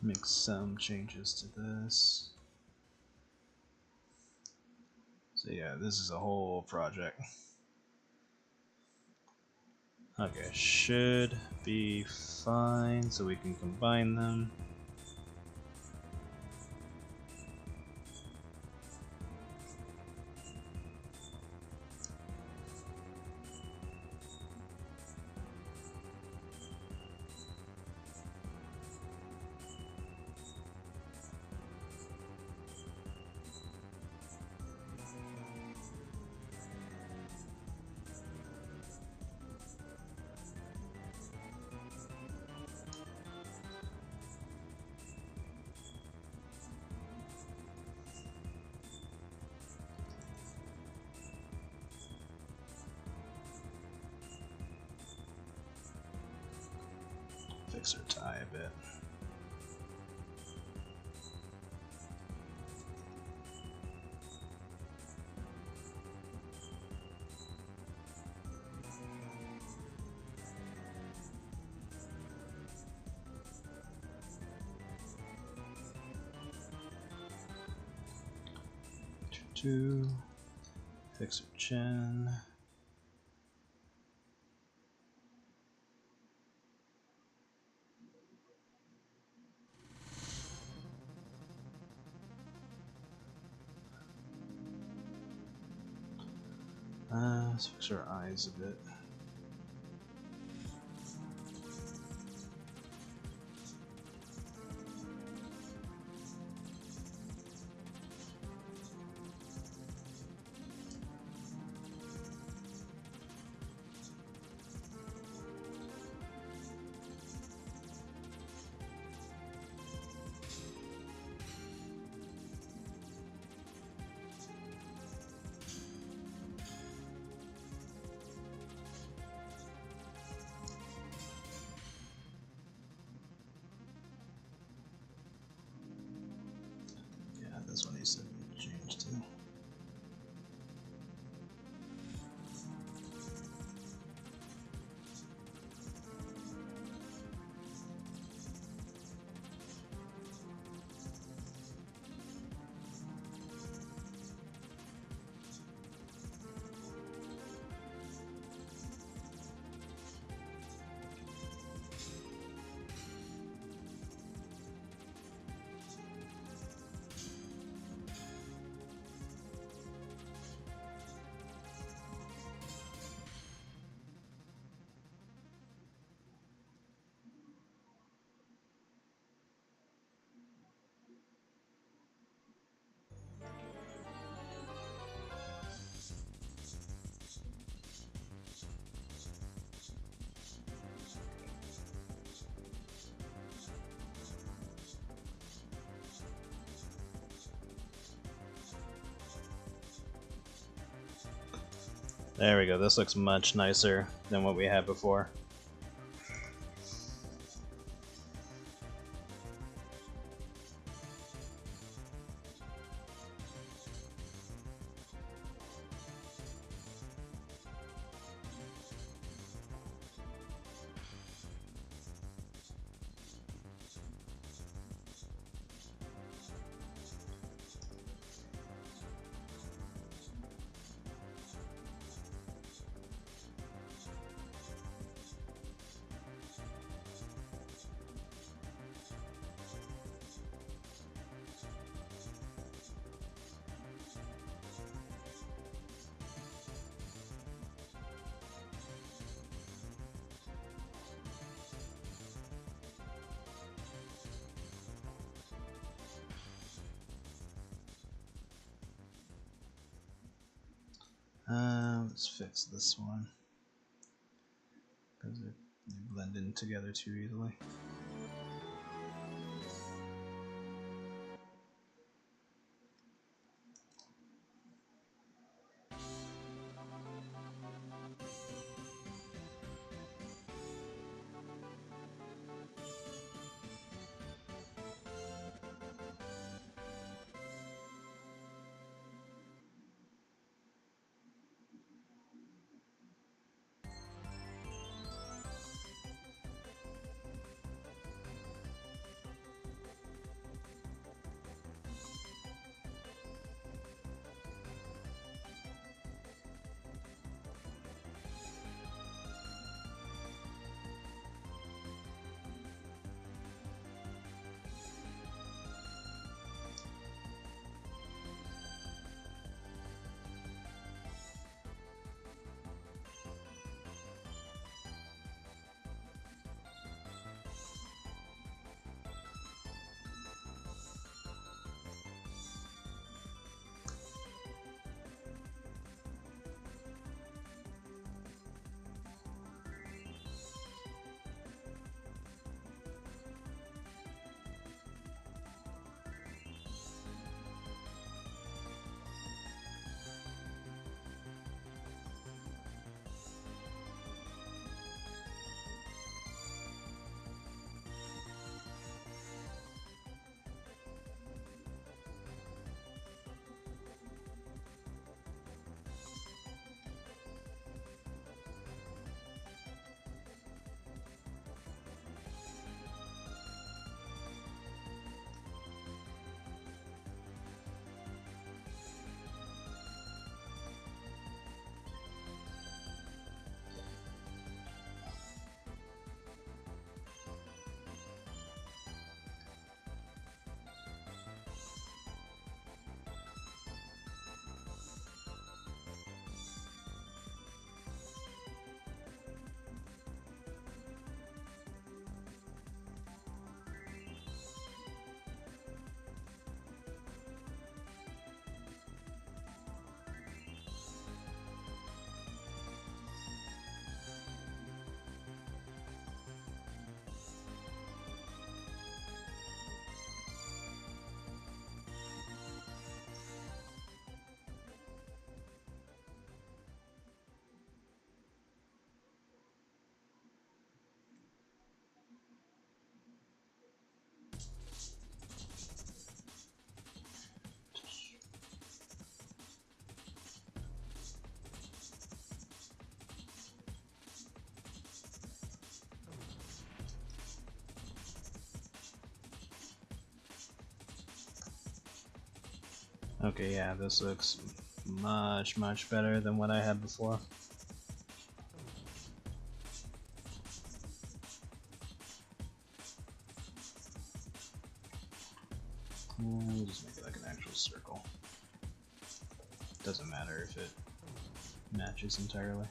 Make some changes to this. So yeah, this is a whole project. Okay, should be fine, so we can combine them. Fix her tie a bit. Two, fix her chin. Let's fix her eyes a bit. this one needs to be changed too. There we go, this looks much nicer than what we had before. Let's fix this one because they blend in together too easily. Okay, yeah, this looks much better than what I had before. We'll just make it like an actual circle. Doesn't matter if it matches entirely.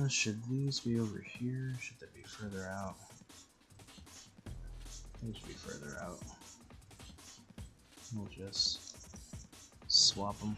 Should these be over here? Should they be further out? They should be further out. We'll just swap them.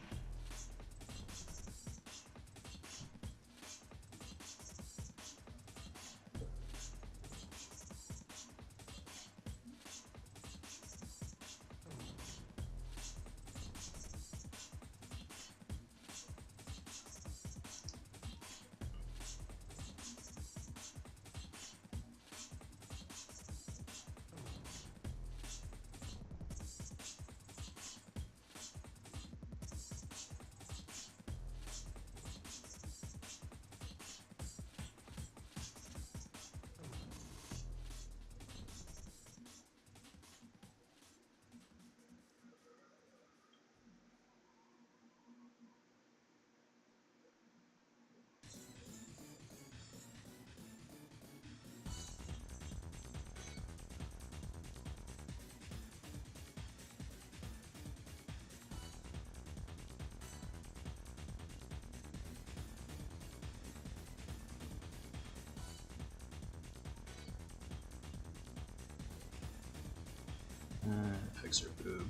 Fix her boob.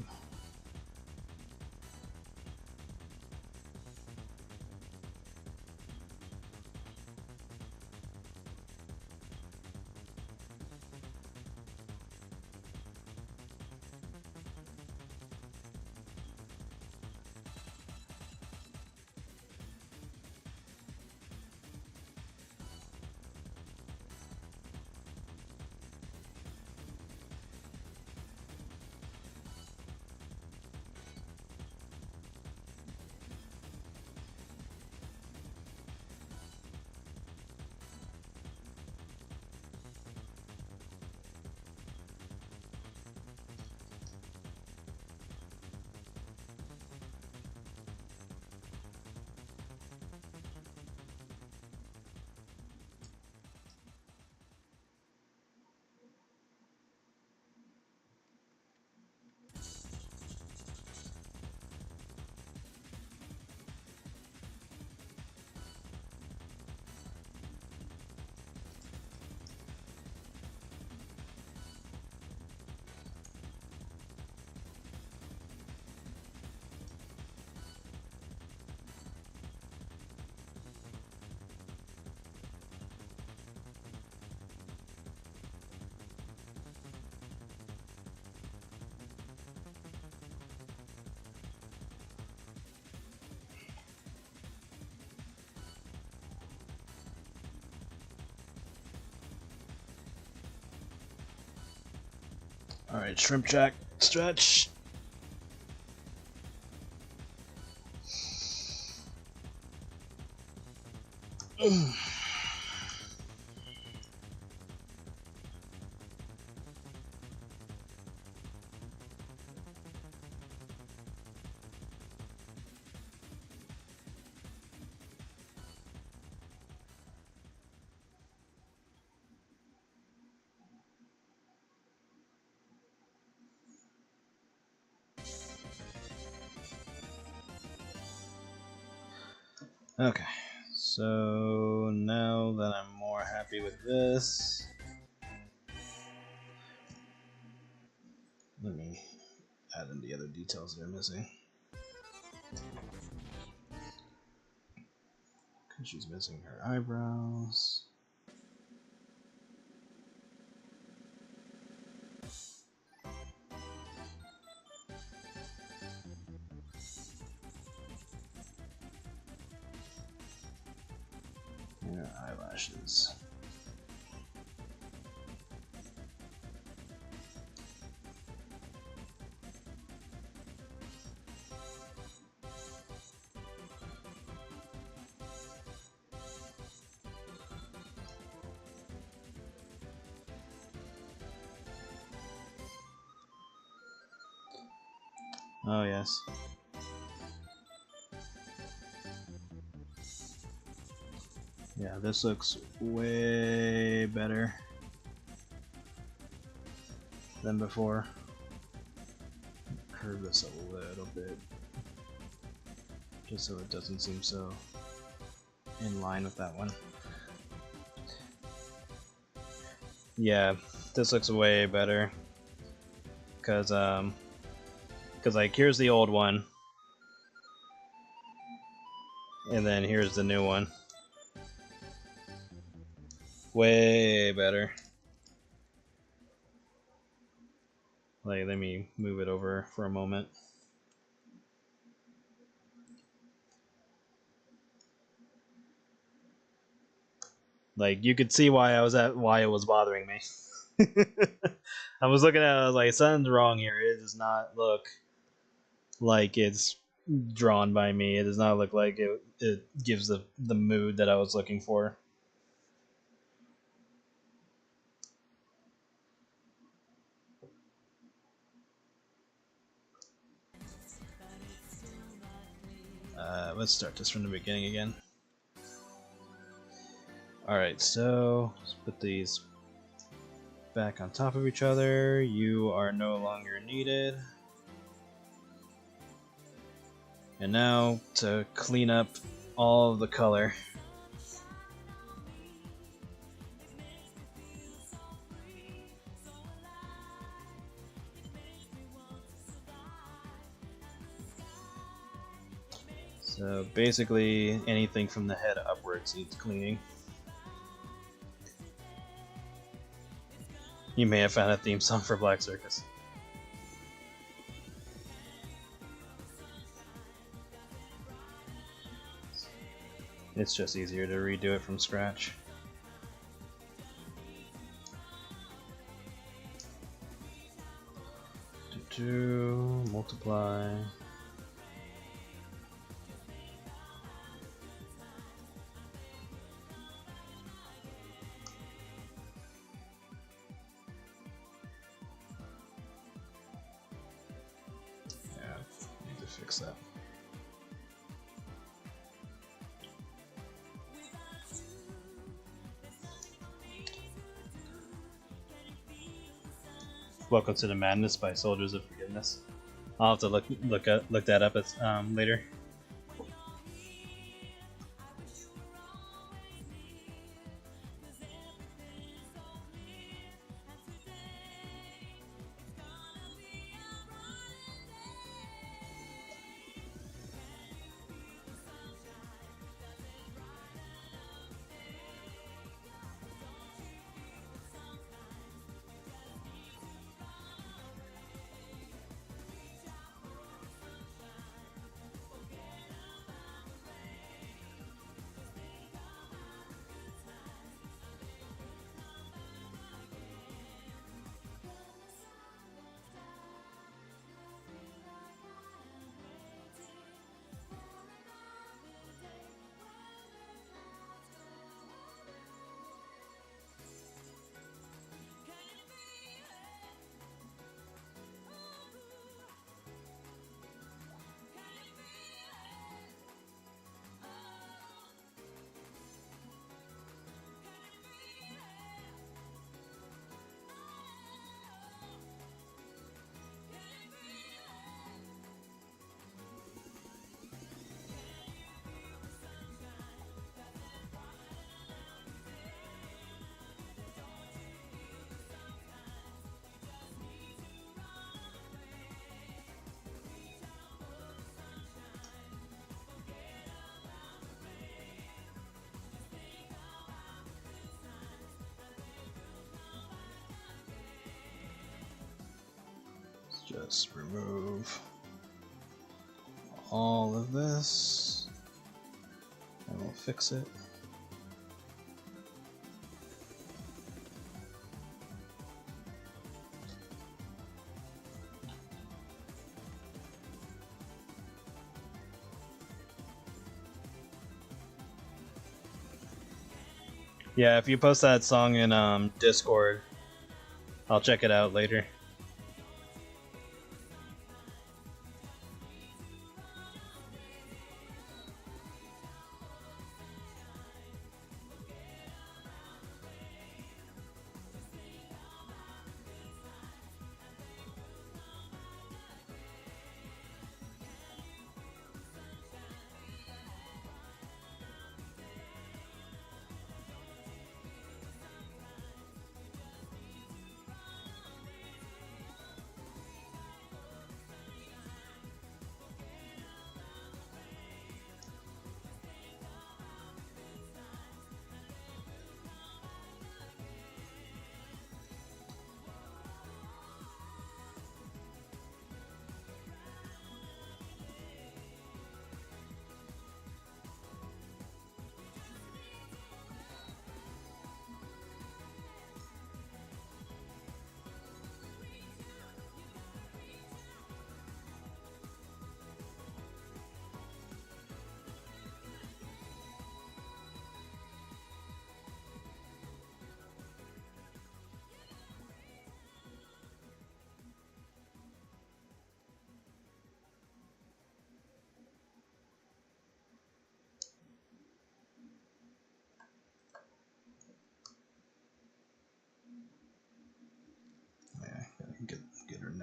Alright, shrimp jack, stretch. Okay, so now that I'm more happy with this, let me add in the other details they're missing. Because she's missing her eyebrows. And her eyelashes. Oh yes. Yeah, this looks way better than before. Curve this a little bit, just so it doesn't seem so in line with that one. Yeah, this looks way better, cause like here's the old one, and then here's the new one. Way better. Like, let me move it over for a moment. Like, you could see why it was bothering me. I was looking at it, I was like, something's wrong here. It does not look like it's drawn by me. It does not look like it gives the mood that I was looking for. Let's start this from the beginning again. Alright, so let's put these back on top of each other. You are no longer needed. And now to clean up all of the color. So basically anything from the head upwards needs cleaning. You may have found a theme song for Black Circus. It's just easier to redo it from scratch. Multiply. Yeah, need to fix that. Welcome to the Madness by Soldiers of Forgiveness. I'll have to look that up later. Just remove all of this and we'll fix it. Yeah, if you post that song in Discord, I'll check it out later.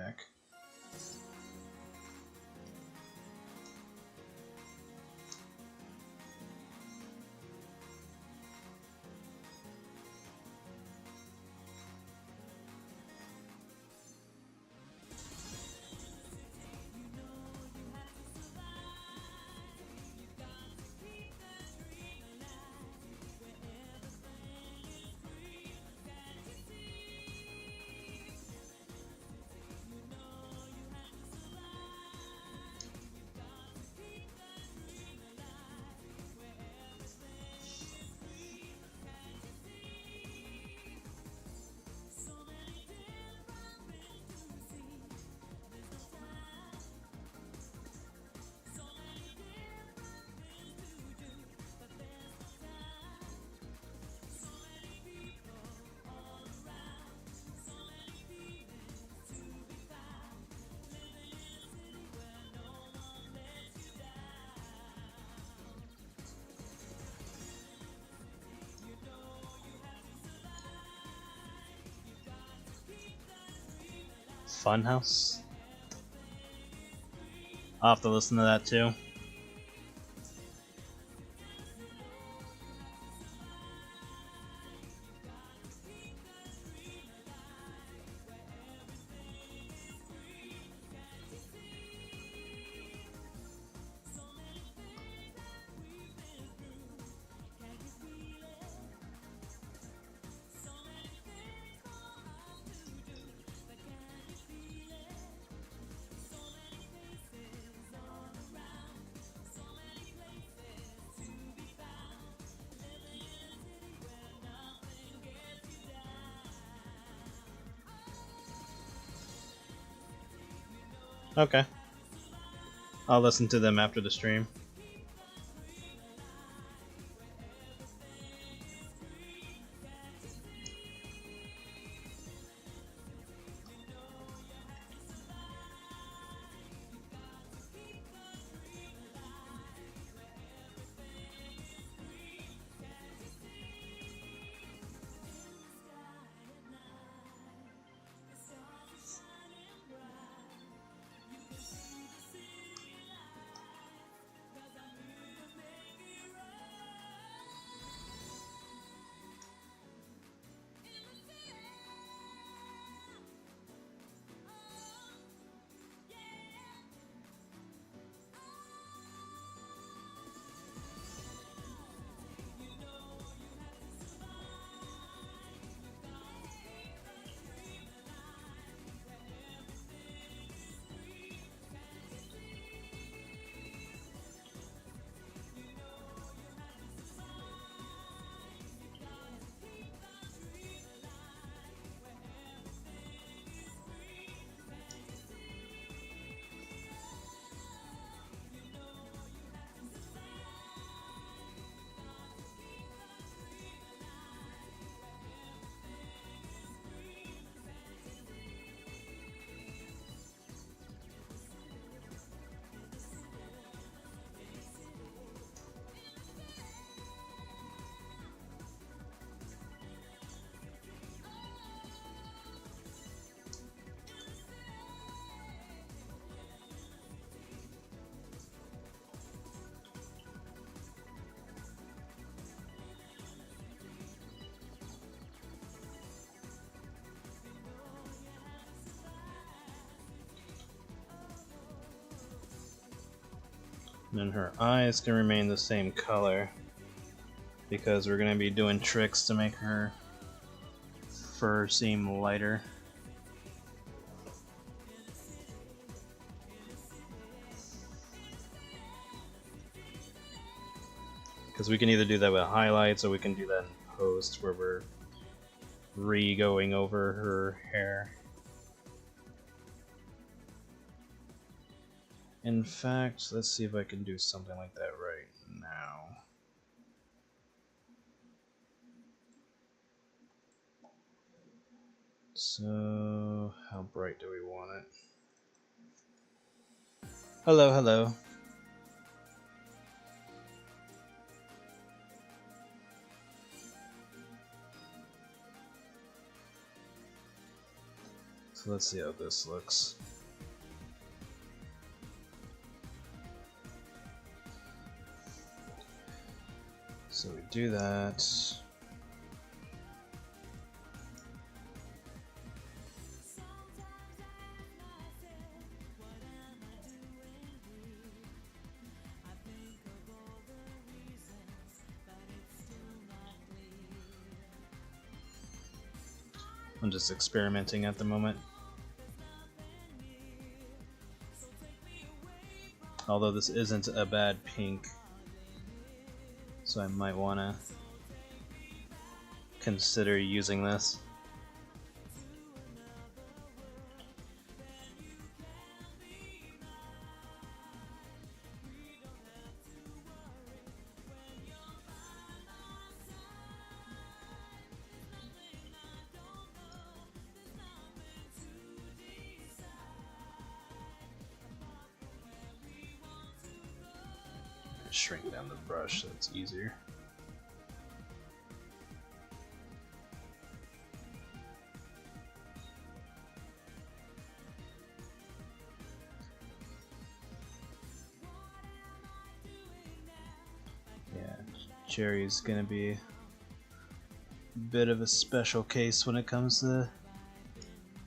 neck. Funhouse? I'll have to listen to that too. Okay. I'll listen to them after the stream. And her eyes can remain the same color because we're going to be doing tricks to make her fur seem lighter. Because we can either do that with highlights or we can do that in post where we're re-going over her hair. In fact, let's see if I can do something like that right now. So, how bright do we want it? Hello, hello. So let's see how this looks. So we do that. I'm just experimenting at the moment. Although this isn't a bad pink, so I might want to consider using this. Shrink down the brush so it's easier. Yeah, Cherry's gonna be a bit of a special case when it comes to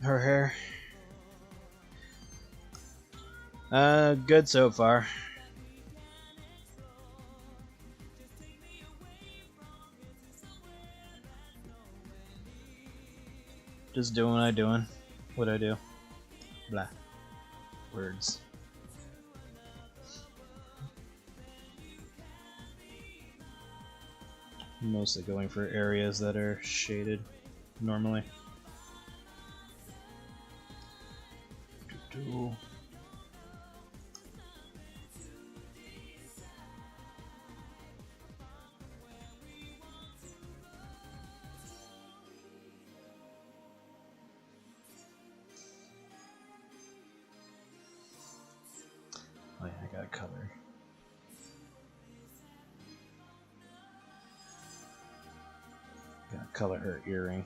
her hair. Good so far. Just doing what I do. Blah. Words. Mostly going for areas that are shaded normally. Oh yeah, I gotta color. Gotta color her earring.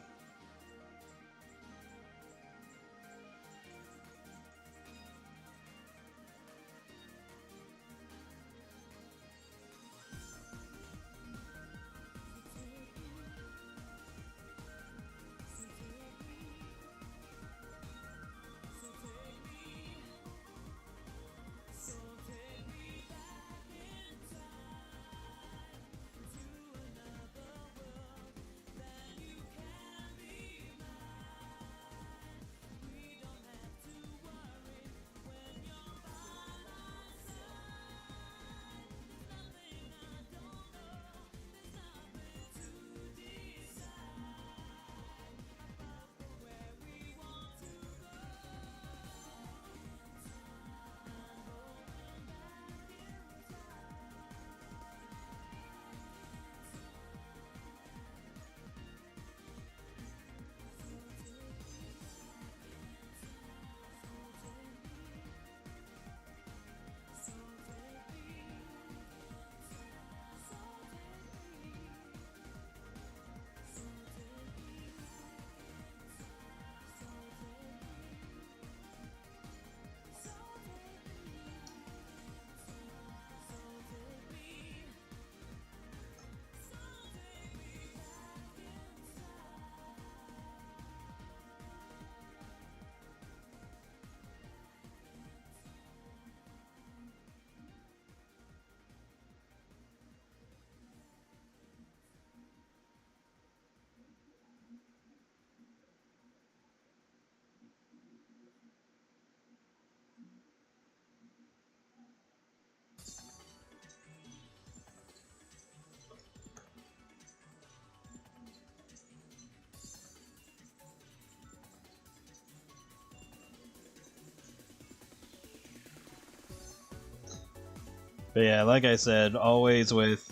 But yeah, like I said, always with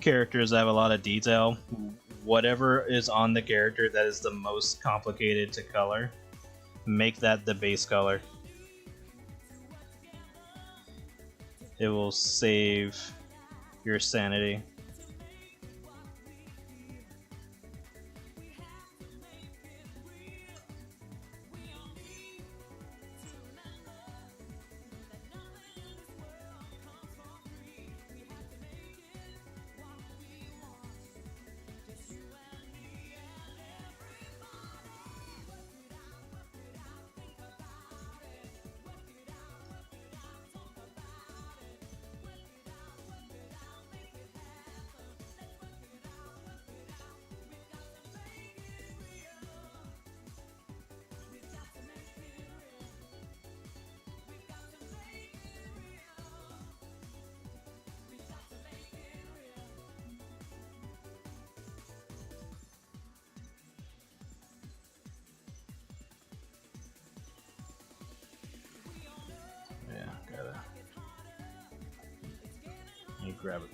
characters that have a lot of detail, whatever is on the character that is the most complicated to color, make that the base color. It will save your sanity.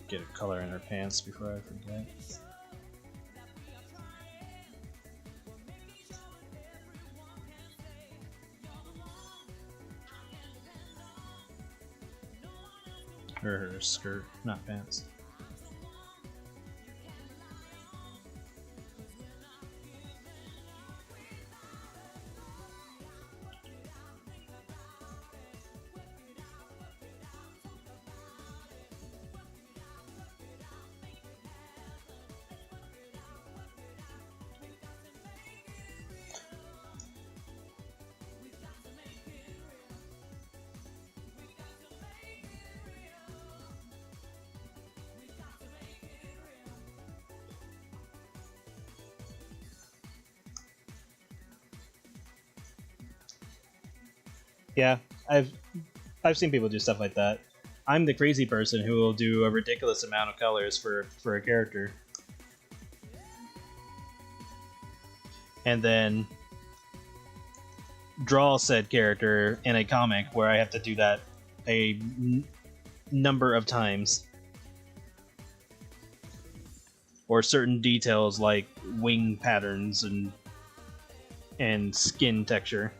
get a color in her pants before I forget. Or her skirt, not pants. Yeah, I've seen people do stuff like that. I'm the crazy person who will do a ridiculous amount of colors for a character, and then draw said character in a comic where I have to do that a number of times, or certain details like wing patterns and skin texture,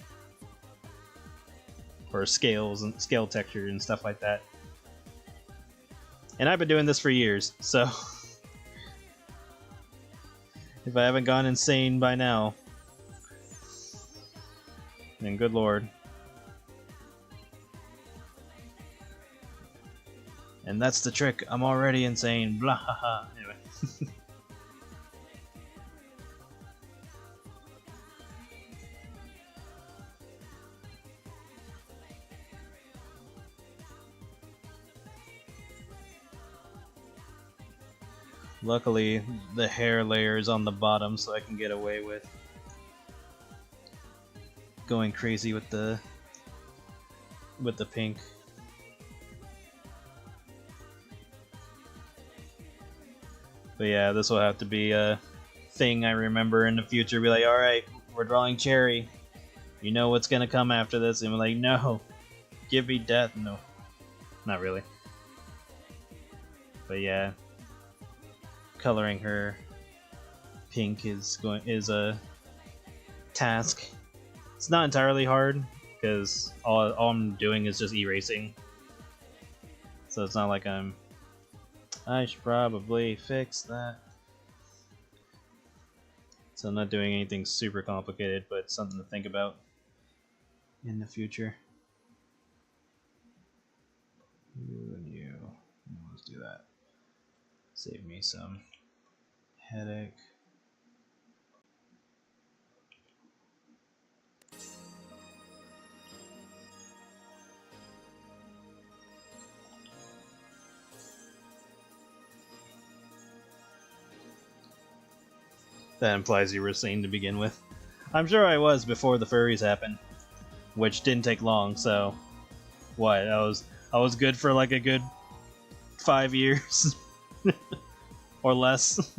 or scales and scale texture and stuff like that. And I've been doing this for years, so if I haven't gone insane by now, then good lord. And that's the trick, I'm already insane, blah haha. Anyway. Luckily, the hair layer is on the bottom, so I can get away with going crazy with the pink. But yeah, this will have to be a thing I remember in the future. Be like, alright, we're drawing Cherry. You know what's gonna come after this? And we're like, no, give me death. No, not really. But yeah, coloring her pink is a task. It's not entirely hard because all I'm doing is just erasing. So it's not like I should probably fix that. So I'm not doing anything super complicated, but something to think about in the future. You and you. Let's do that. Save me some headache. That implies you were sane to begin with. I'm sure I was before the furries happened, which didn't take long. So, what? I was good for like a good 5 years or less.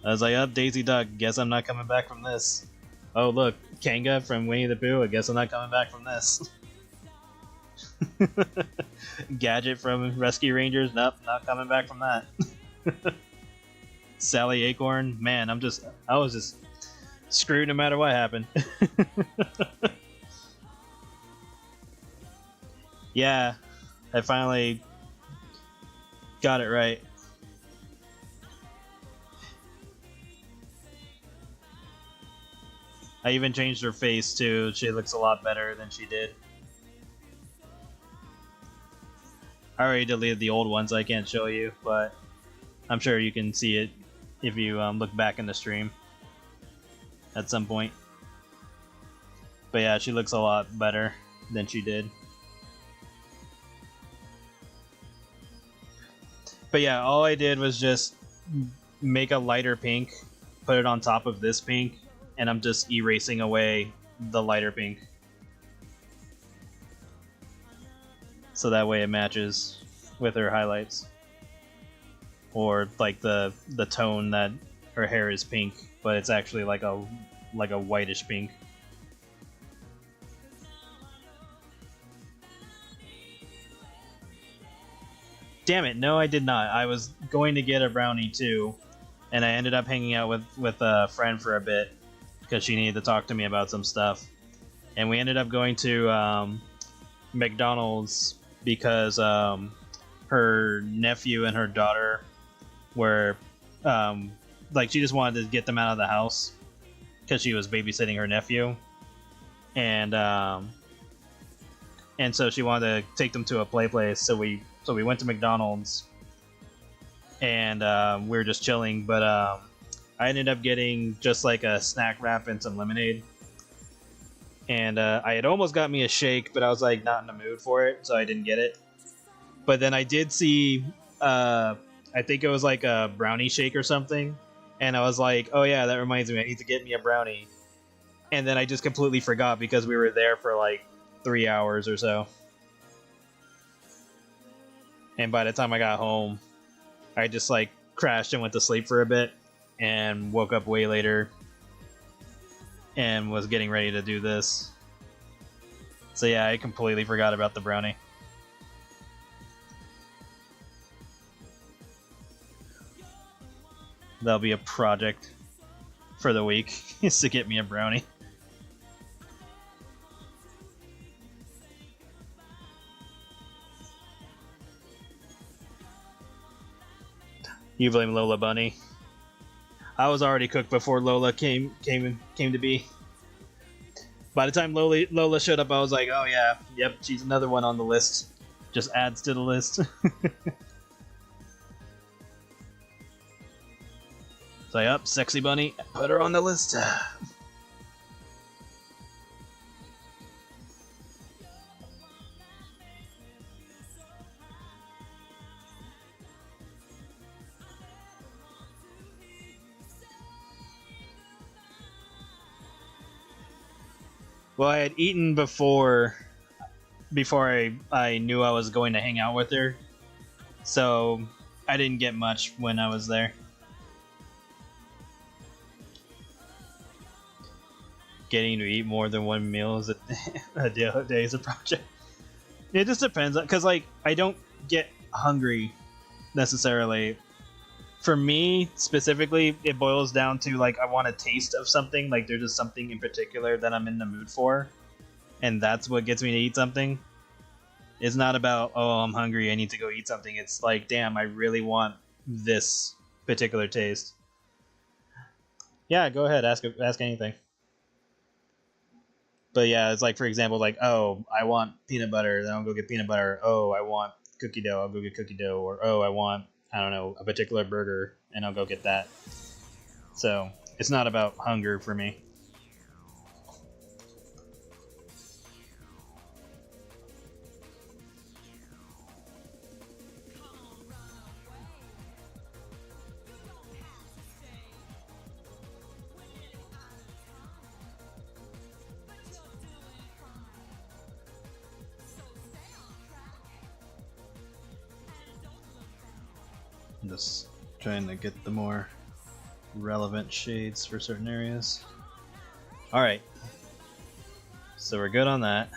I was like, up, Daisy Duck. Guess I'm not coming back from this. Oh look, Kanga from Winnie the Pooh. I guess I'm not coming back from this. Gadget from Rescue Rangers. Nope, not coming back from that. Sally Acorn. Man, I was just screwed no matter what happened. Yeah, I finally got it right. I even changed her face too. She looks a lot better than she did. I already deleted the old ones I can't show you, but I'm sure you can see it if you look back in the stream at some point. But yeah, she looks a lot better than she did. But yeah, all I did was just make a lighter pink, put it on top of this pink, and I'm just erasing away the lighter pink. So that way it matches with her highlights. Or like the tone that her hair is pink, but it's actually like a whitish pink. Damn it, no I did not. I was going to get a brownie too, and I ended up hanging out with a friend for a bit because she needed to talk to me about some stuff. And we ended up going to McDonald's because her nephew and her daughter were like, she just wanted to get them out of the house because she was babysitting her nephew, and so she wanted to take them to a play place. So we went to McDonald's, and we were just chilling. But I ended up getting just like a snack wrap and some lemonade. And I had almost got me a shake, but I was like not in the mood for it, so I didn't get it. But then I did see, I think it was like a brownie shake or something, and I was like, oh yeah, that reminds me, I need to get me a brownie. And then I just completely forgot because we were there for like 3 hours or so. And by the time I got home, I just like crashed and went to sleep for a bit and woke up way later and was getting ready to do this. So yeah, I completely forgot about the brownie. That'll be a project for the week, is to get me a brownie. You blame Lola Bunny. I was already cooked before Lola came to be. By the time Lola showed up, I was like, oh yeah, yep, she's another one on the list. Just adds to the list. So yep, sexy bunny, put her on the list. Well, I had eaten before I knew I was going to hang out with her, so I didn't get much when I was there. Getting to eat more than one meal is a day is a project. It just depends, because like I don't get hungry necessarily. For me specifically, it boils down to like I want a taste of something. Like there's just something in particular that I'm in the mood for, and that's what gets me to eat something. It's not about, oh, I'm hungry, I need to go eat something. It's like, damn, I really want this particular taste. Yeah, go ahead, ask anything. But yeah, it's like, for example, like, oh, I want peanut butter, then I'll go get peanut butter. Oh, I want cookie dough, I'll go get cookie dough. Or oh, I want, I don't know, a particular burger, and I'll go get that. So it's not about hunger for me. I'm just trying to get the more relevant shades for certain areas. Alright. So we're good on that.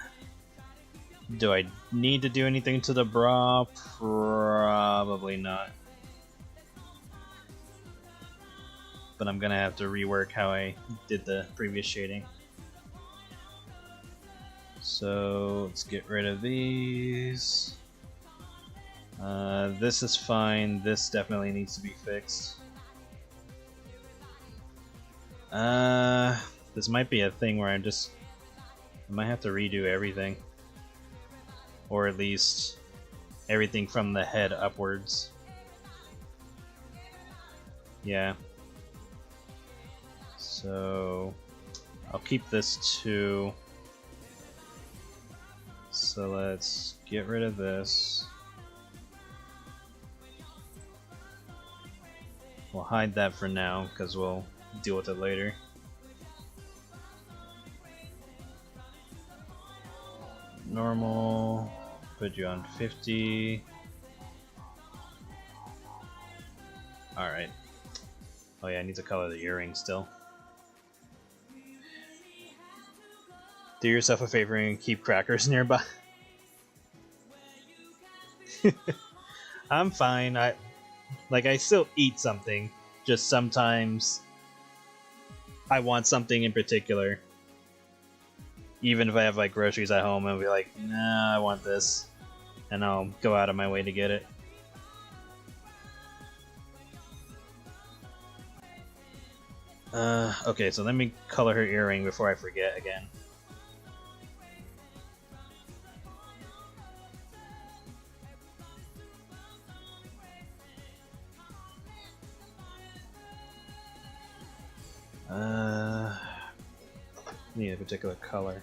Do I need to do anything to the bra? Probably not. But I'm gonna have to rework how I did the previous shading. So let's get rid of these. This is fine. This definitely needs to be fixed. This might be a thing where I might have to redo everything. Or at least everything from the head upwards. Yeah. So I'll keep this too. So let's get rid of this. We'll hide that for now because we'll deal with it later. Normal. Put you on 50. Alright. Oh yeah, I need to color the earring still. Do yourself a favor and keep crackers nearby. I'm fine. I still eat something. Just sometimes I want something in particular. Even if I have like groceries at home, I'll be like, nah, I want this, and I'll go out of my way to get it. Okay, so let me color her earring before I forget again. Need a particular color.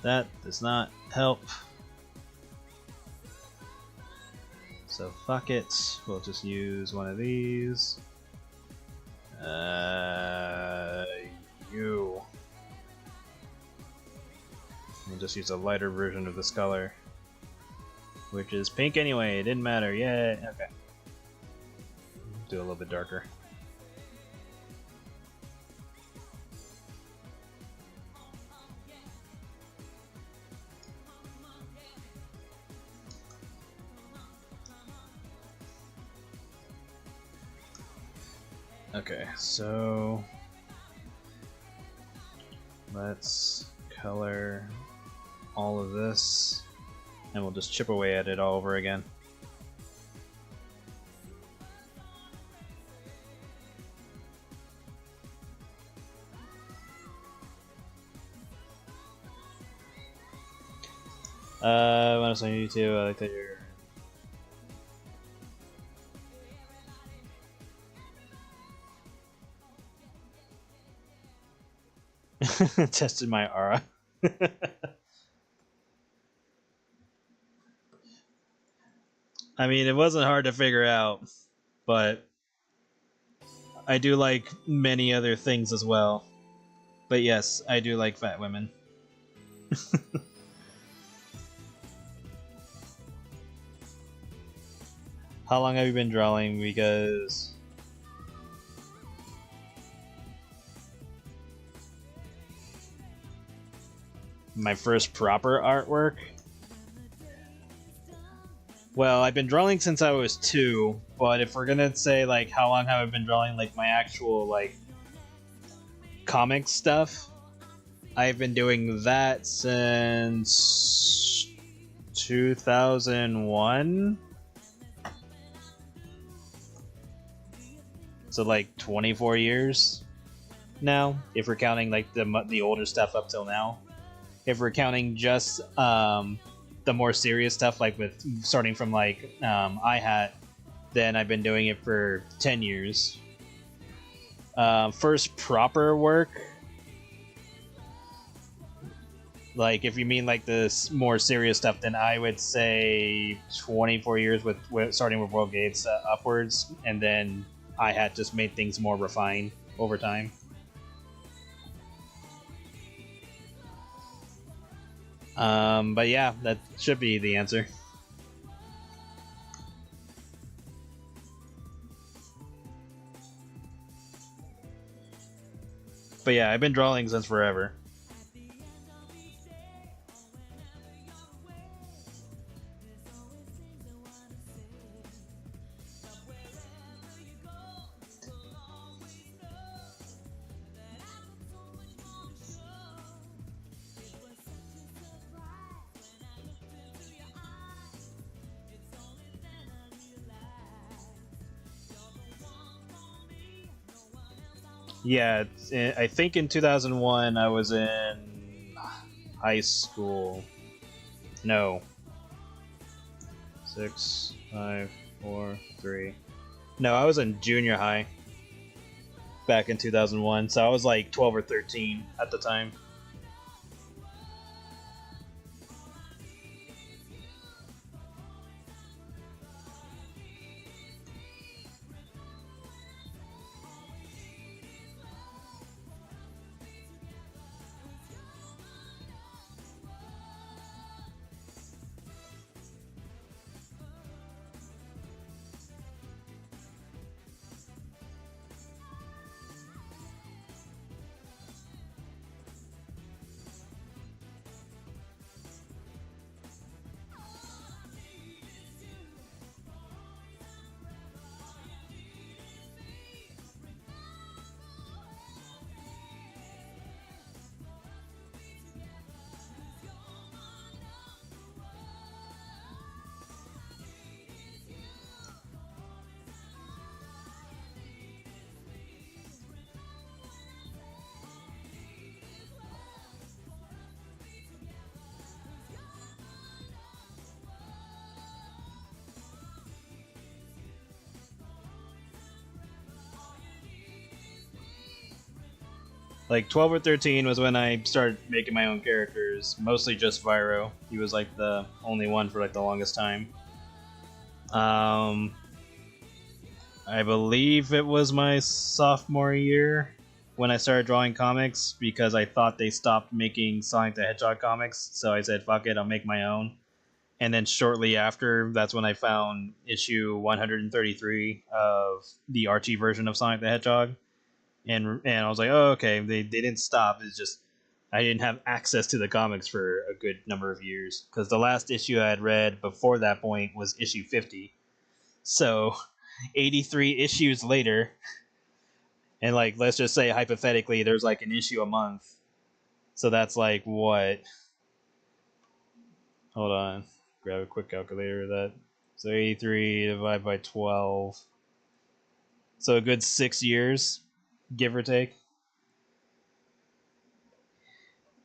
That does not help. So fuck it. We'll just use one of these. You. We'll just use a lighter version of this color, which is pink anyway. It didn't matter. Yeah. Okay. Do a little bit darker. Okay, so let's color all of this, and we'll just chip away at it all over again. What else I need to? I like that you're. Tested my aura. I mean, it wasn't hard to figure out, but I do like many other things as well. But yes, I do like fat women. How long have you been drawing? Because my first proper artwork? Well, I've been drawing since I was 2, but if we're gonna say like how long have I been drawing like my actual like comic stuff, I've been doing that since 2001. So like 24 years now, if we're counting like the older stuff up till now. If we're counting just the more serious stuff, like with starting from like iHat, then I've been doing it for 10 years. First proper work, like if you mean like this more serious stuff, then I would say 24 years with starting with World Gates upwards, and then iHat just made things more refined over time. But yeah, that should be the answer. But yeah, I've been drawing since forever. Yeah, I think in 2001 I was in high school. No. 6, 5, 4, 3. No, I was in junior high back in 2001, so I was like 12 or 13 at the time. Like 12 or 13 was when I started making my own characters, mostly just Viro. He was like the only one for like the longest time. I believe it was my sophomore year when I started drawing comics because I thought they stopped making Sonic the Hedgehog comics, so I said fuck it, I'll make my own. And then shortly after, that's when I found issue 133 of the Archie version of Sonic the Hedgehog. And I was like, oh, okay, they didn't stop. It's just I didn't have access to the comics for a good number of years because the last issue I had read before that point was issue 50. So 83 issues later, and like let's just say hypothetically, there's like an issue a month. So that's like what? Hold on, grab a quick calculator of that. So 83 divided by 12. So a good 6 years, give or take.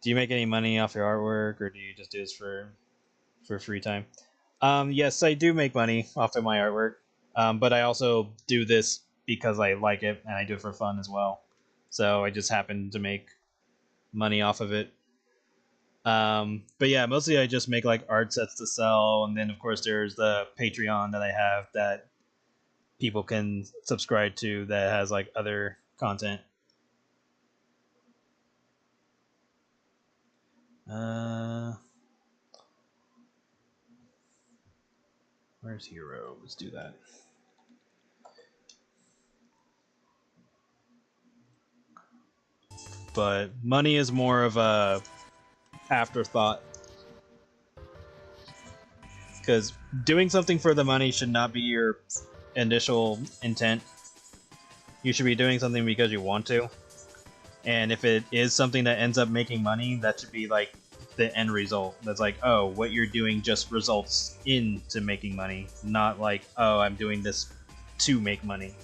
Do you make any money off your artwork, or do you just do this for free time? Yes, I do make money off of my artwork, but I also do this because I like it and I do it for fun as well. So I just happen to make money off of it. But yeah, mostly I just make like art sets to sell, and then of course there's the Patreon that I have that people can subscribe to that has like other content. Where's Hero? Let's do that. But money is more of a afterthought, because doing something for the money should not be your initial intent. You should be doing something because you want to, and if it is something that ends up making money, that should be like the end result. That's like, oh, what you're doing just results into making money, not like, oh, I'm doing this to make money.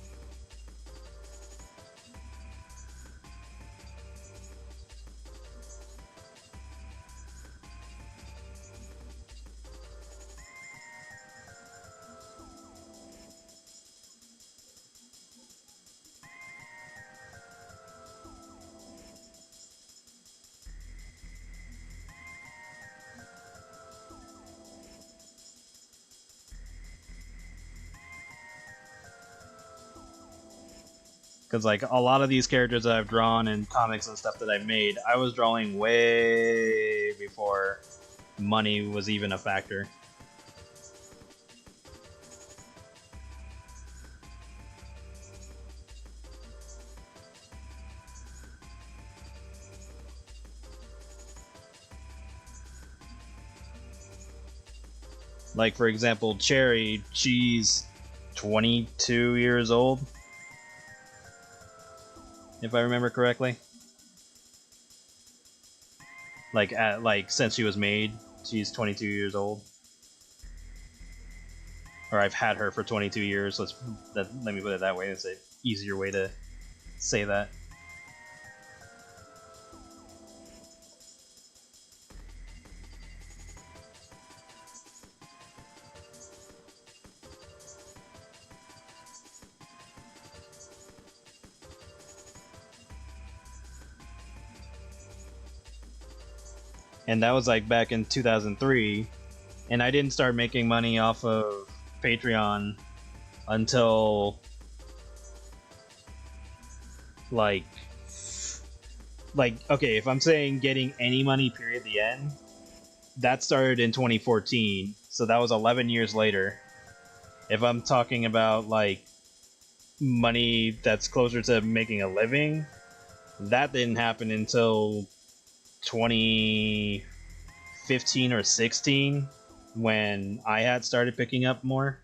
Because like a lot of these characters that I've drawn in comics and stuff that I've made, I was drawing way before money was even a factor. Like for example, Cherry, she's 22 years old, if I remember correctly. Like since she was made, she's 22 years old. Or I've had her for 22 years. Let me put it that way. It's an easier way to say that. And that was like back in 2003, and I didn't start making money off of Patreon until like okay, if I'm saying getting any money period the end, that started in 2014, so that was 11 years later. If I'm talking about like money that's closer to making a living, that didn't happen until 2015 or 16 when I had started picking up more.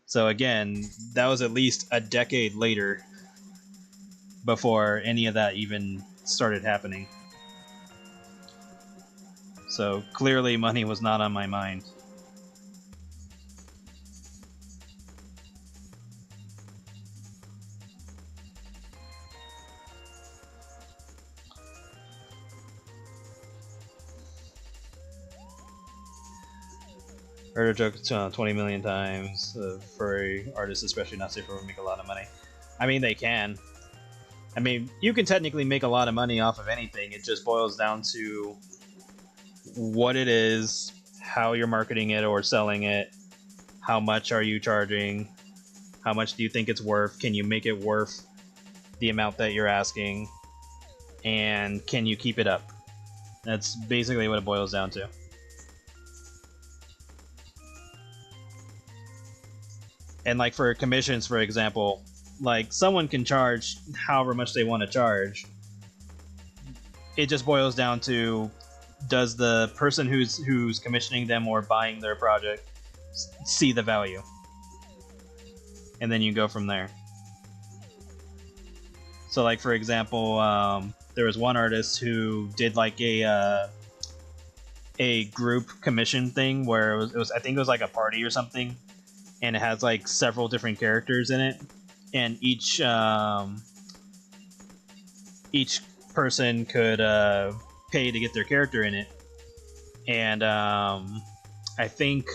So again, that was at least a decade later before any of that even started happening. So clearly money was not on my mind. Heard a joke 20 million times. Furry artists, especially not safe for make a lot of money. I mean, they can. I mean, you can technically make a lot of money off of anything. It just boils down to what it is, how you're marketing it or selling it, how much are you charging, how much do you think it's worth, can you make it worth the amount that you're asking, and can you keep it up? That's basically what it boils down to. And like for commissions, for example, like someone can charge however much they want to charge. It just boils down to, does the person who's commissioning them or buying their project see the value? And then you go from there. So like for example, there was one artist who did like a group commission thing where it was I think it was like a party or something, and it has like several different characters in it, and each person could pay to get their character in it, and I think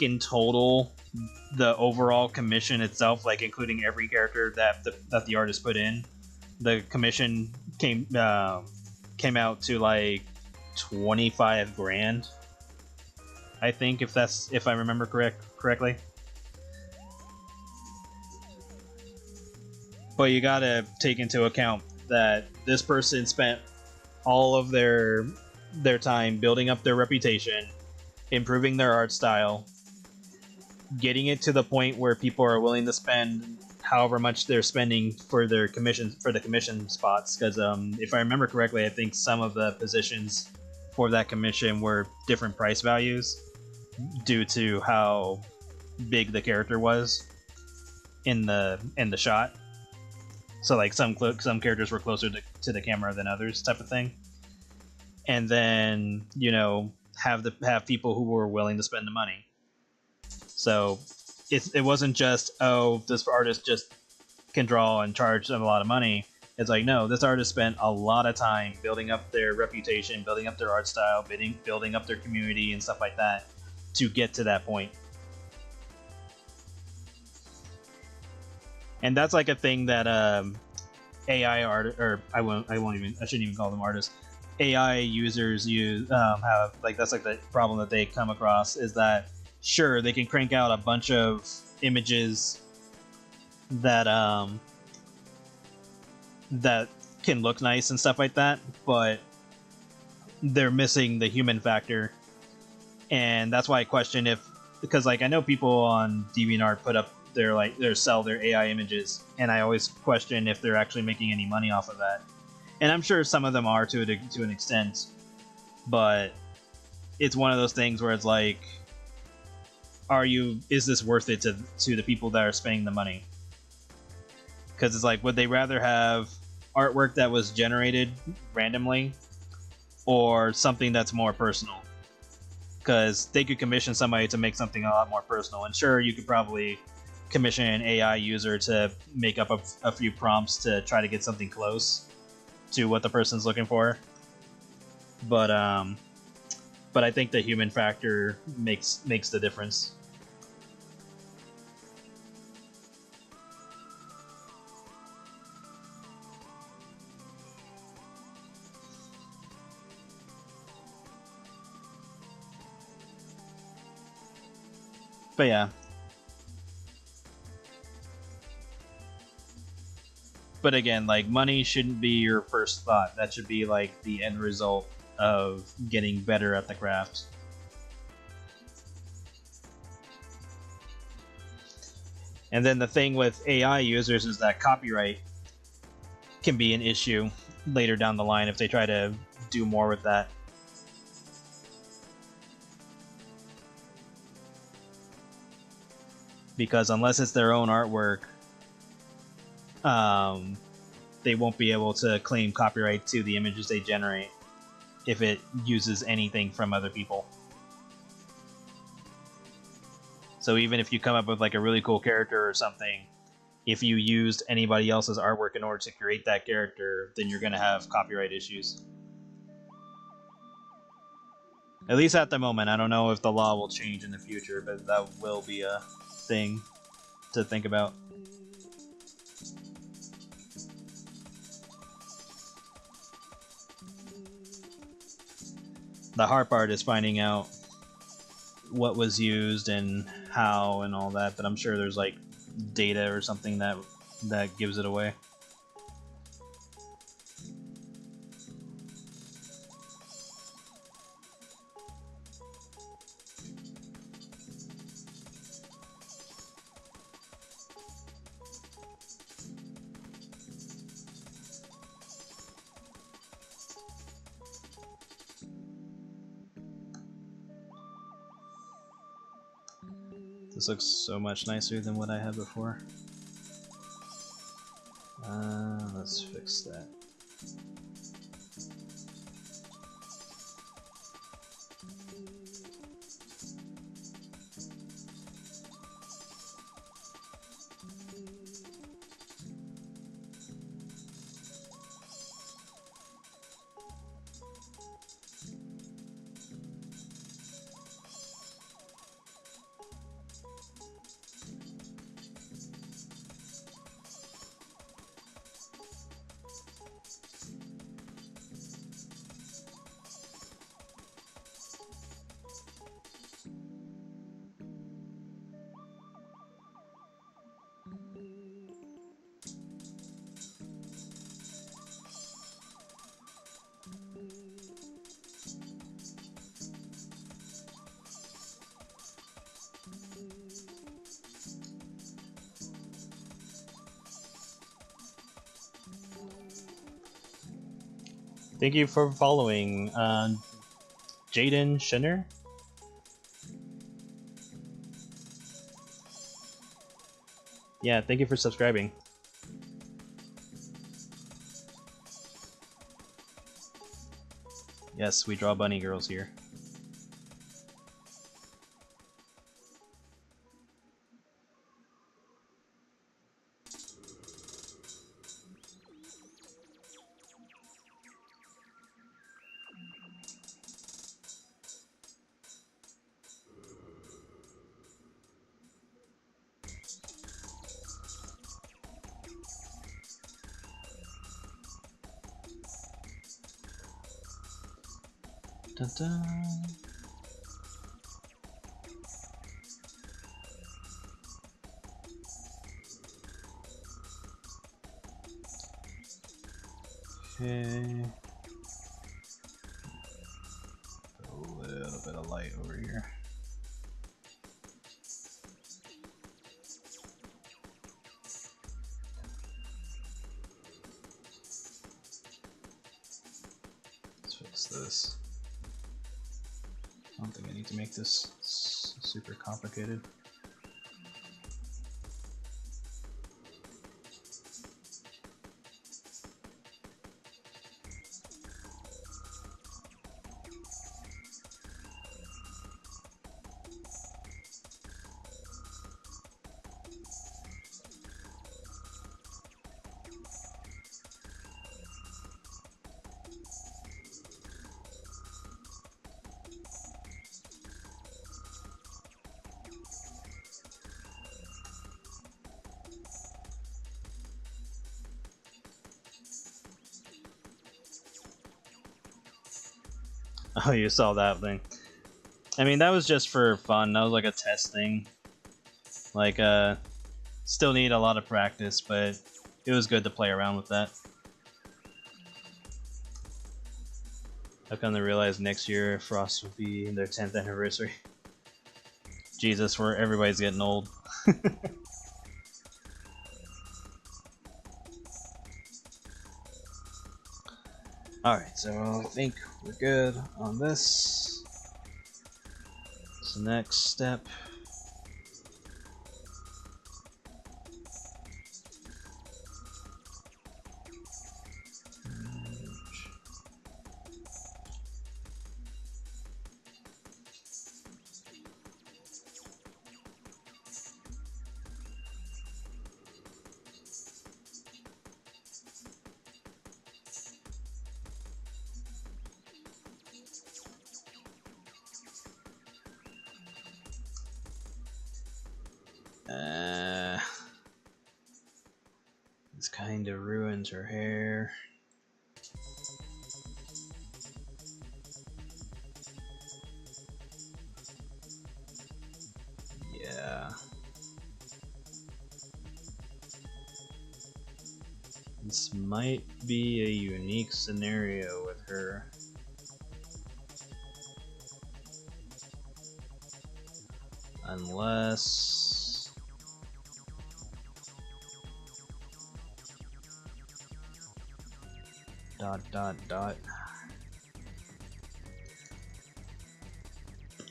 in total the overall commission itself, like including every character that the artist put in, the commission came out to like 25 grand. I think if I remember correctly. But you gotta take into account that this person spent all of their time building up their reputation, improving their art style, getting it to the point where people are willing to spend however much they're spending for their commission spots. Because if I remember correctly, I think some of the positions for that commission were different price values due to how big the character was in the shot. So like some characters were closer to the camera than others, type of thing. And then, you know, have people who were willing to spend the money. So it wasn't just, oh, this artist just can draw and charge them a lot of money. It's like, no, this artist spent a lot of time building up their reputation, building up their art style, building up their community and stuff like that to get to that point. And that's like a thing that AI art, or I shouldn't even call them artists. AI users have, like, that's like the problem that they come across, is that sure, they can crank out a bunch of images that that can look nice and stuff like that, but they're missing the human factor. And that's why I question because like I know people on DeviantArt put up sell their AI images, and I always question if they're actually making any money off of that. And I'm sure some of them are to an extent, but it's one of those things where it's like, is this worth it to the people that are spending the money? Because it's like, would they rather have artwork that was generated randomly or something that's more personal? Because they could commission somebody to make something a lot more personal, and sure, you could probably commission an AI user to make up a few prompts to try to get something close to what the person's looking for. But I think the human factor makes the difference. But yeah. But again, like, money shouldn't be your first thought. That should be like the end result of getting better at the craft. And then the thing with AI users is that copyright can be an issue later down the line if they try to do more with that. Because unless it's their own artwork, they won't be able to claim copyright to the images they generate if it uses anything from other people. So even if you come up with like a really cool character or something, if you used anybody else's artwork in order to create that character, then you're going to have copyright issues. At least at the moment. I don't know if the law will change in the future, but that will be a thing to think about. The hard part is finding out what was used and how and all that, but I'm sure there's like data or something that gives it away. This looks so much nicer than what I had before. Let's fix that. Thank you for following, Jaden Shinner. Yeah, thank you for subscribing. Yes, we draw bunny girls here. Dun -dun. Okay. Put a little bit of light over here. Let's fix this. I don't think I need to make this super complicated. Oh, you saw that thing. I mean, that was just for fun. That was like a test thing. Like, still need a lot of practice, but it was good to play around with that. How come they realize next year Frost will be in their 10th anniversary? Jesus, where everybody's getting old. Alright, so I think we're good on this. So next step. This kind of ruins her hair. This might be a unique scenario with her. Unless... dot dot dot.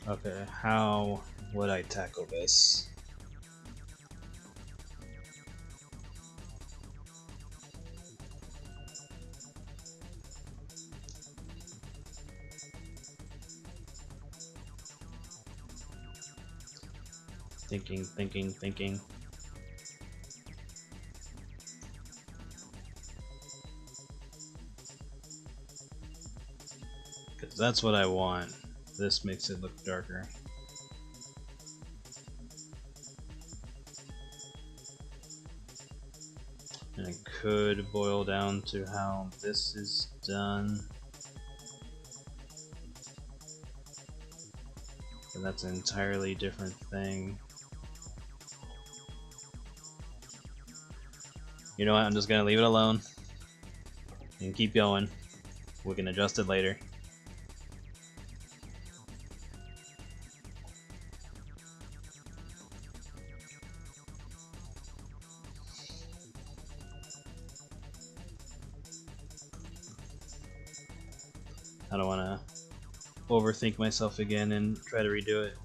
Okay, how would I tackle this? Thinking. Because that's what I want. This makes it look darker. And it could boil down to how this is done. And that's an entirely different thing. You know what, I'm just gonna leave it alone and keep going. We can adjust it later. I don't want to overthink myself again and try to redo it.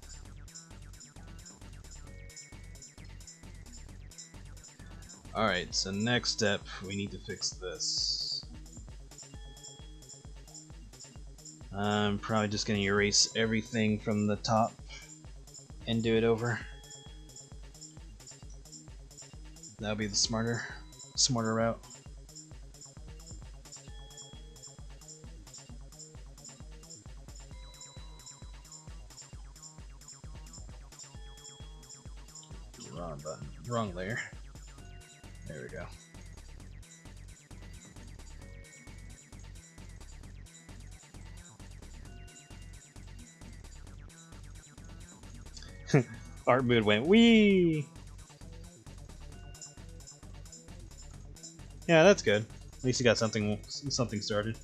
Alright, so next step, we need to fix this. I'm probably just going to erase everything from the top and do it over. That'll be the smarter route. Wrong button, wrong layer. There we go. Art mood went wee. Yeah, that's good. At least you got something started.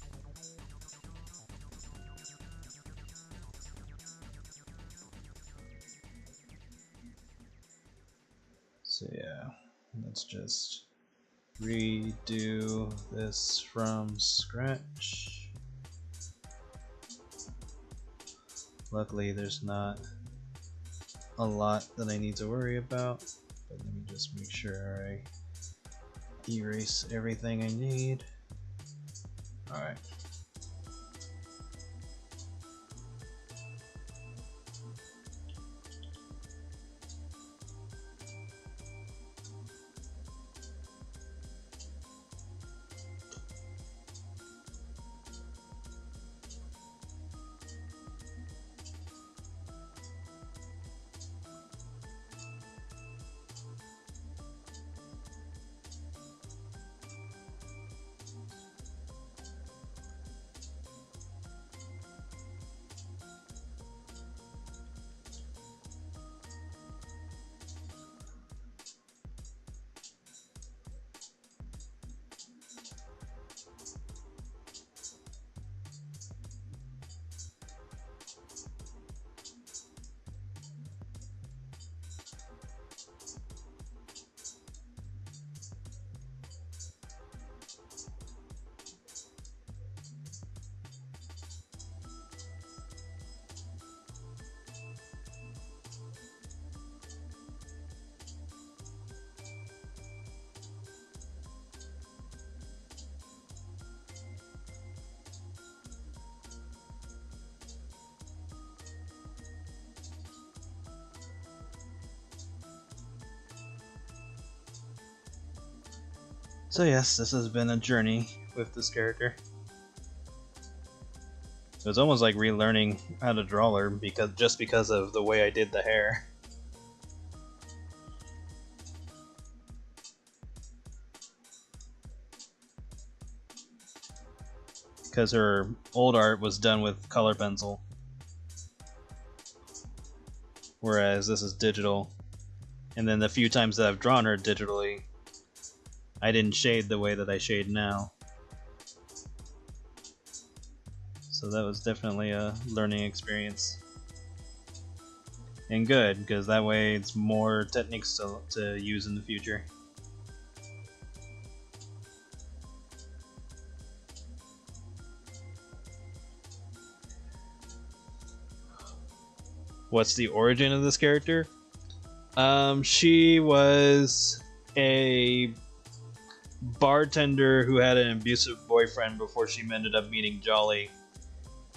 So yeah, let's just redo this from scratch. Luckily there's not a lot that I need to worry about, but let me just make sure I erase everything I need. Alright. So yes, this has been a journey with this character. It was almost like relearning how to draw her because of the way I did the hair. Because her old art was done with color pencil, whereas this is digital. And then the few times that I've drawn her digitally, I didn't shade the way that I shade now. So that was definitely a learning experience. And good, because that way it's more techniques to use in the future. What's the origin of this character? She was a bartender who had an abusive boyfriend before she ended up meeting Jolly,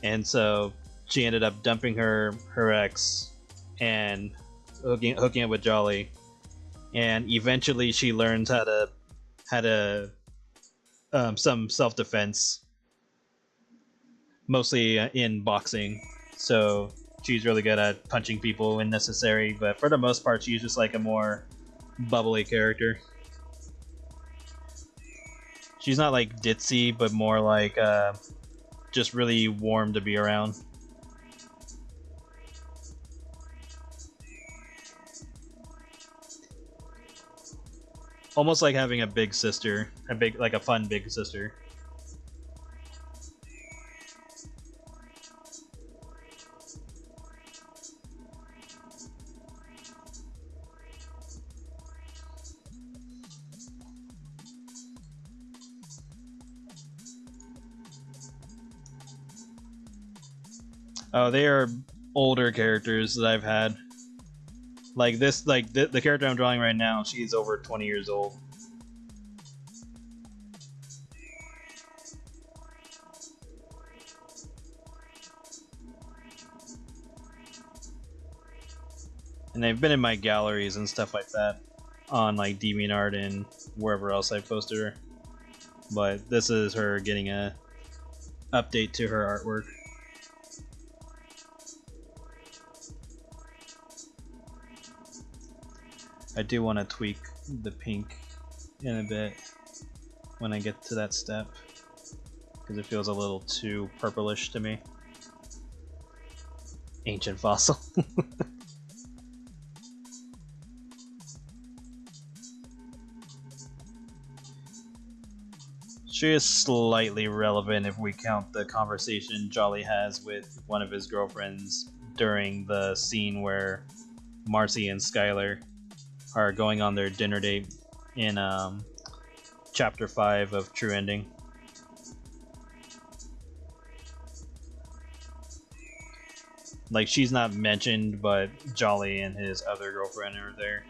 and so she ended up dumping her ex and hooking up with Jolly, and eventually she learns how to some self defense, mostly in boxing. So she's really good at punching people when necessary, but for the most part, she's just like a more bubbly character. She's not like ditzy, but more like just really warm to be around. Almost like having a big sister, like a fun big sister. Oh, they are older characters that I've had. Like this, like the character I'm drawing right now, she's over 20 years old. And they've been in my galleries and stuff like that on like DeviantArt and wherever else I posted her. But this is her getting a update to her artwork. I do want to tweak the pink in a bit when I get to that step, because it feels a little too purplish to me. Ancient fossil. She is slightly relevant if we count the conversation Jolly has with one of his girlfriends during the scene where Marcy and Skylar are going on their dinner date in chapter 5 of True Ending. Like, she's not mentioned, but Jolly and his other girlfriend are there,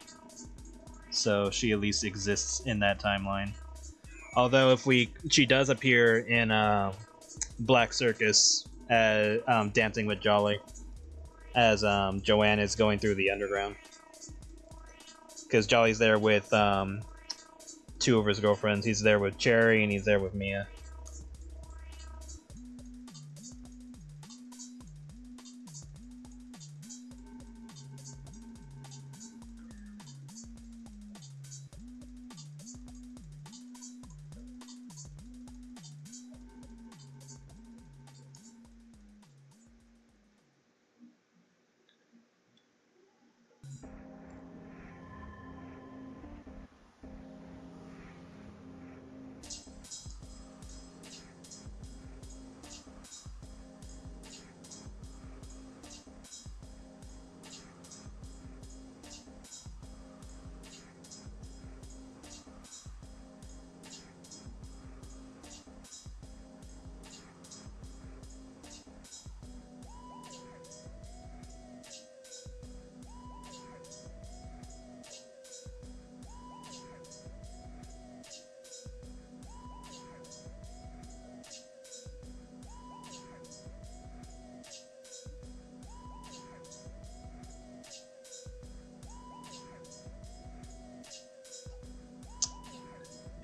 so she at least exists in that timeline. Although if she does appear in Black Circus as dancing with Jolly as Joanne is going through the underground, because Jolly's there with two of his girlfriends. He's there with Cherry and he's there with Mia.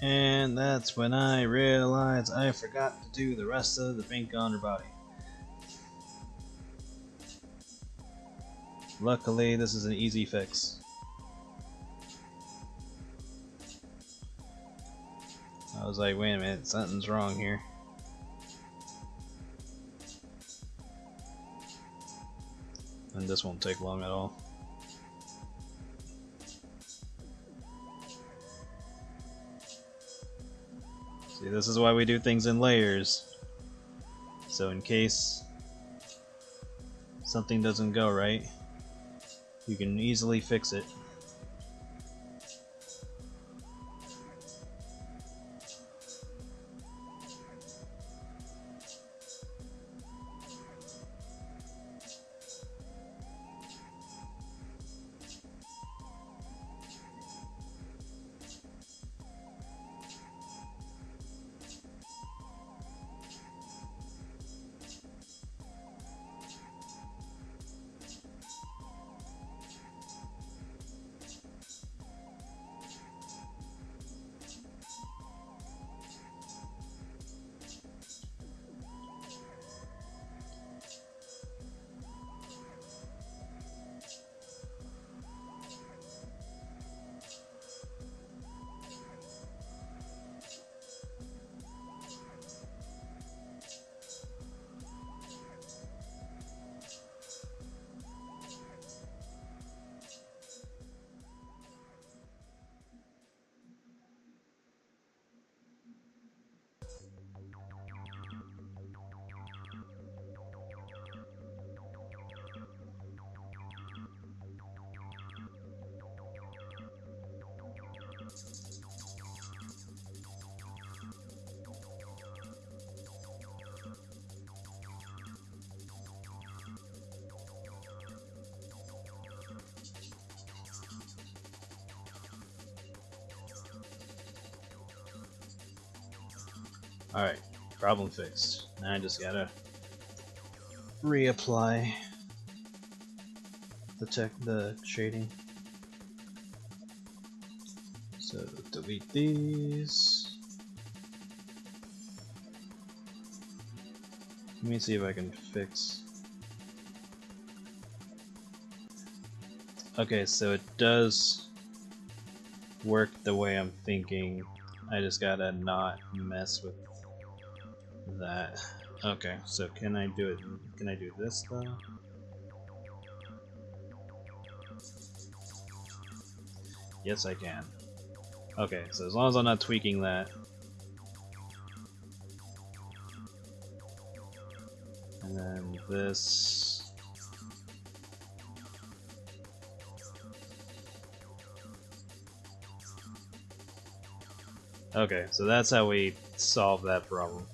And that's when I realized I forgot to do the rest of the pink on her body. Luckily, this is an easy fix. I was like, wait a minute, something's wrong here. And this won't take long at all. See, this is why we do things in layers. So in case something doesn't go right, you can easily fix it. Alright, problem fixed. Now I just gotta reapply the shading. So delete these. Let me see if I can fix. Okay, so it does work the way I'm thinking. I just gotta not mess with that. Okay, so can I do it? Can I do this though? Yes, I can. Okay, so as long as I'm not tweaking that. And then this. Okay, so that's how we solve that problem.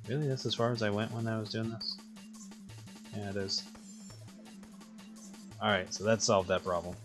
Really? That's as far as I went when I was doing this? Yeah, it is. Alright, so that solved that problem.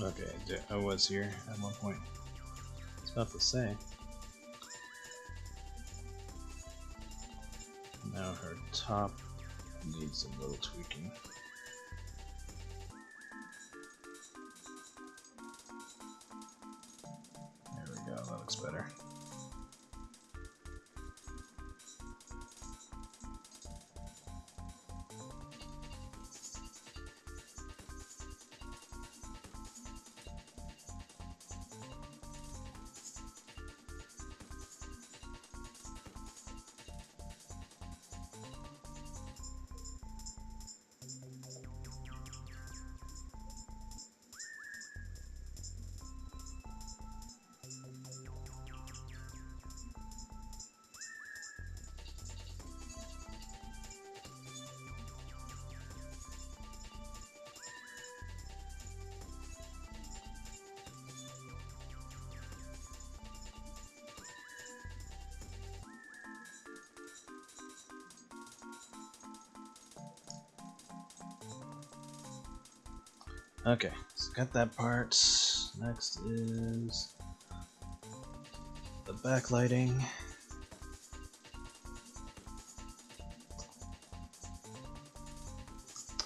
Okay, I was here at one point. I was about to say. Now her top needs a little tweaking. looks better. Okay, so got that part. Next is the backlighting.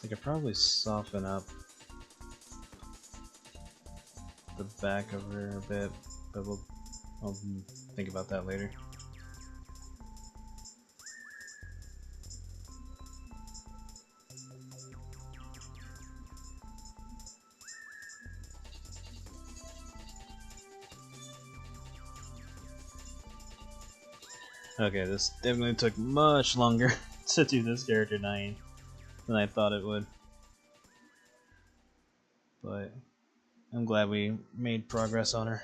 I could probably soften up the back of her a bit, but I'll think about that later. Okay, this definitely took much longer to do this character than I thought it would. But I'm glad we made progress on her.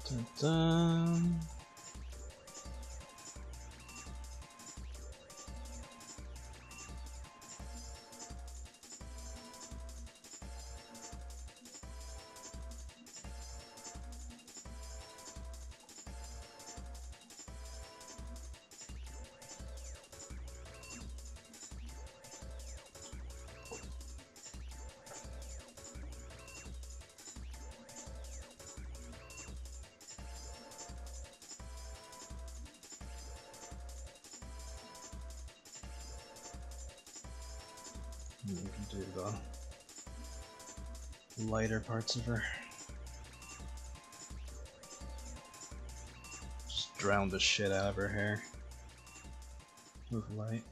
Dun, dun. We can do the lighter parts of her. Just drown the shit out of her hair with light.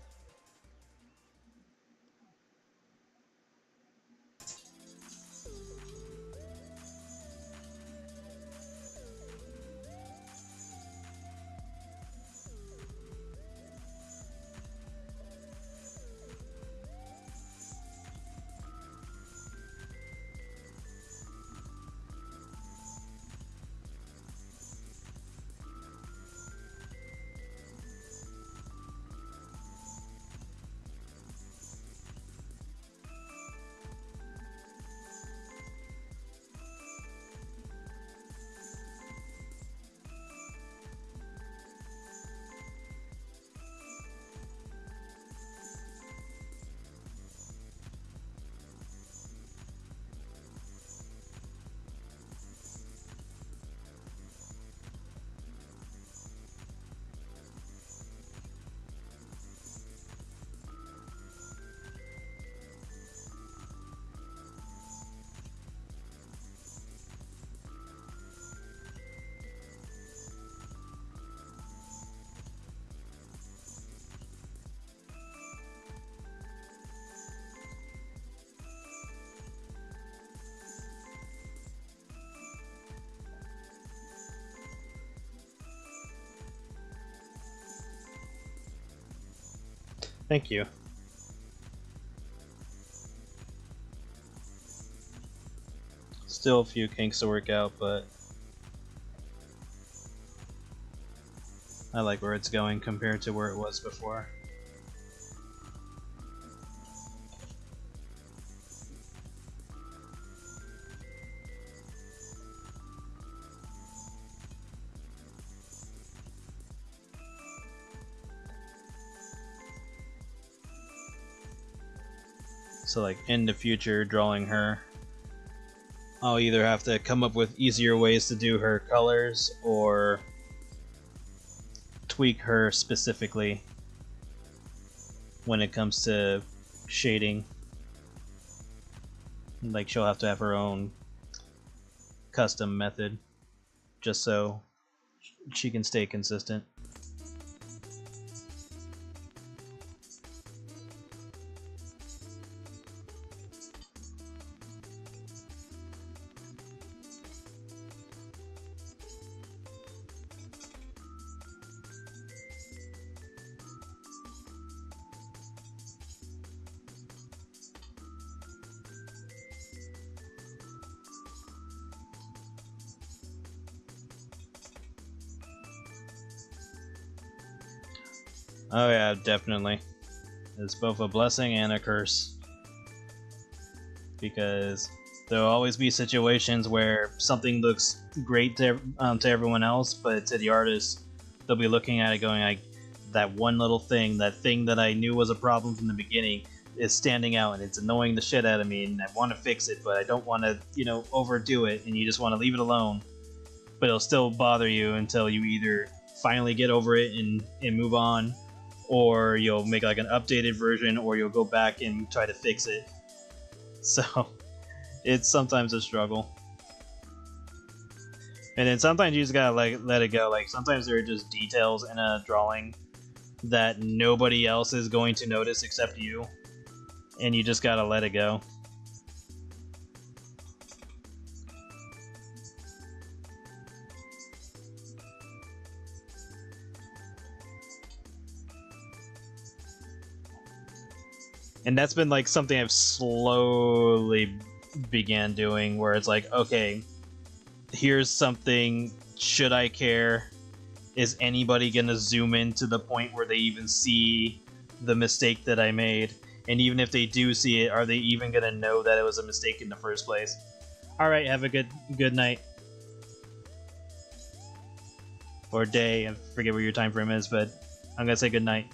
Thank you. Still a few kinks to work out, but I like where it's going compared to where it was before. So like in the future, drawing her, I'll either have to come up with easier ways to do her colors or tweak her specifically when it comes to shading. Like she'll have to have her own custom method just so she can stay consistent. Oh yeah, definitely. It's both a blessing and a curse. Because there'll always be situations where something looks great to everyone else, but to the artist, they'll be looking at it going like, that one little thing, that thing that I knew was a problem from the beginning, is standing out and it's annoying the shit out of me, and I want to fix it, but I don't want to, you know, overdo it, and you just want to leave it alone. But it'll still bother you until you either finally get over it and move on, or you'll make like an updated version, or you'll go back and try to fix it. So it's sometimes a struggle. And then sometimes you just gotta like let it go. Like sometimes there are just details in a drawing that nobody else is going to notice except you, and you just gotta let it go. And that's been like something I've slowly began doing, where it's like, okay, here's something, should I care? Is anybody gonna zoom in to the point where they even see the mistake that I made? And even if they do see it, are they even gonna know that it was a mistake in the first place? Alright, have a good night. Or day, I forget where your time frame is, but I'm gonna say good night.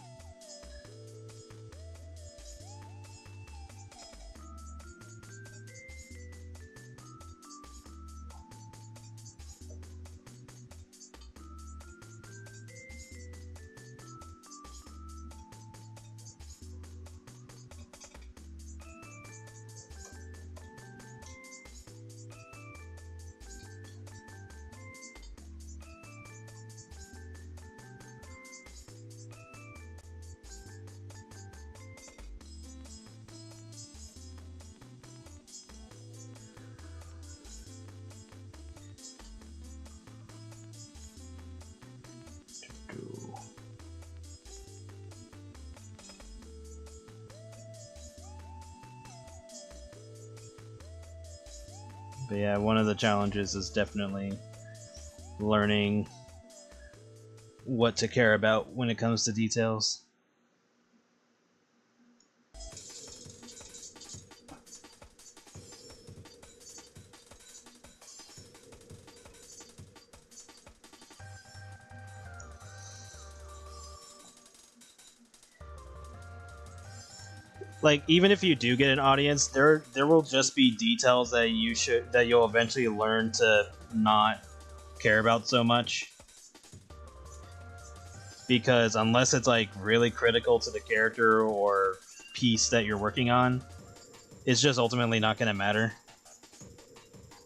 But yeah, one of the challenges is definitely learning what to care about when it comes to details. Like, even if you do get an audience, there will just be details that you'll eventually learn to not care about so much, because unless it's like really critical to the character or piece that you're working on, it's just ultimately not going to matter,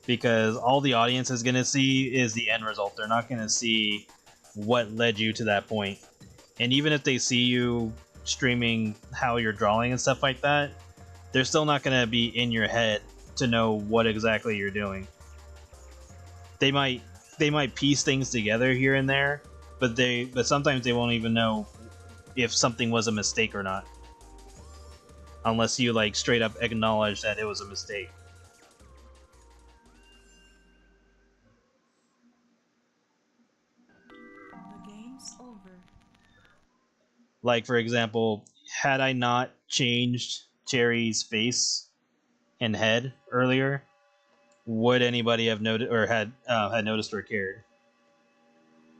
because all the audience is going to see is the end result. They're not going to see what led you to that point. And even if they see you streaming how you're drawing and stuff like that, they're still not going to be in your head to know what exactly you're doing. They might piece things together here and there, but sometimes they won't even know if something was a mistake or not, unless you like straight up acknowledge that it was a mistake. The game's over. Like, for example, had I not changed Cherry's face and head earlier, would anybody have noticed or had noticed or cared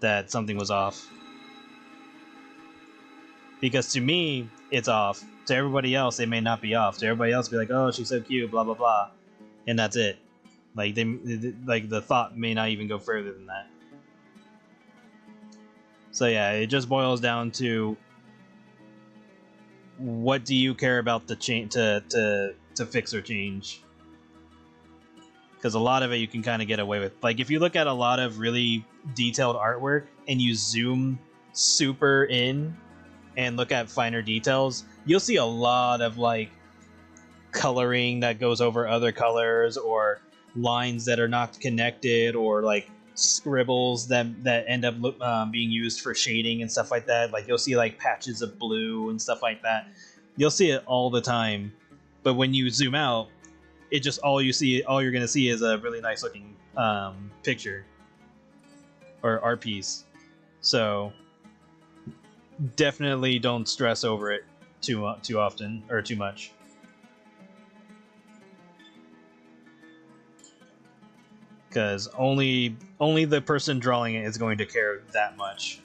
that something was off? Because to me, it's off. To everybody else, it may not be off. To everybody else, be like, "Oh, she's so cute," blah blah blah, and that's it. Like like the thought may not even go further than that. So yeah, it just boils down to what do you care about to change to fix or change? Because a lot of it you can kind of get away with. Like, if you look at a lot of really detailed artwork and you zoom super in and look at finer details, you'll see a lot of like coloring that goes over other colors, or lines that are not connected, or like scribbles that end up being used for shading and stuff like that. Like, you'll see like patches of blue and stuff like that. You'll see it all the time, but when you zoom out, it just all you're gonna see is a really nice looking picture or art piece. So definitely don't stress over it too often or too much. Because only the person drawing it is going to care that much.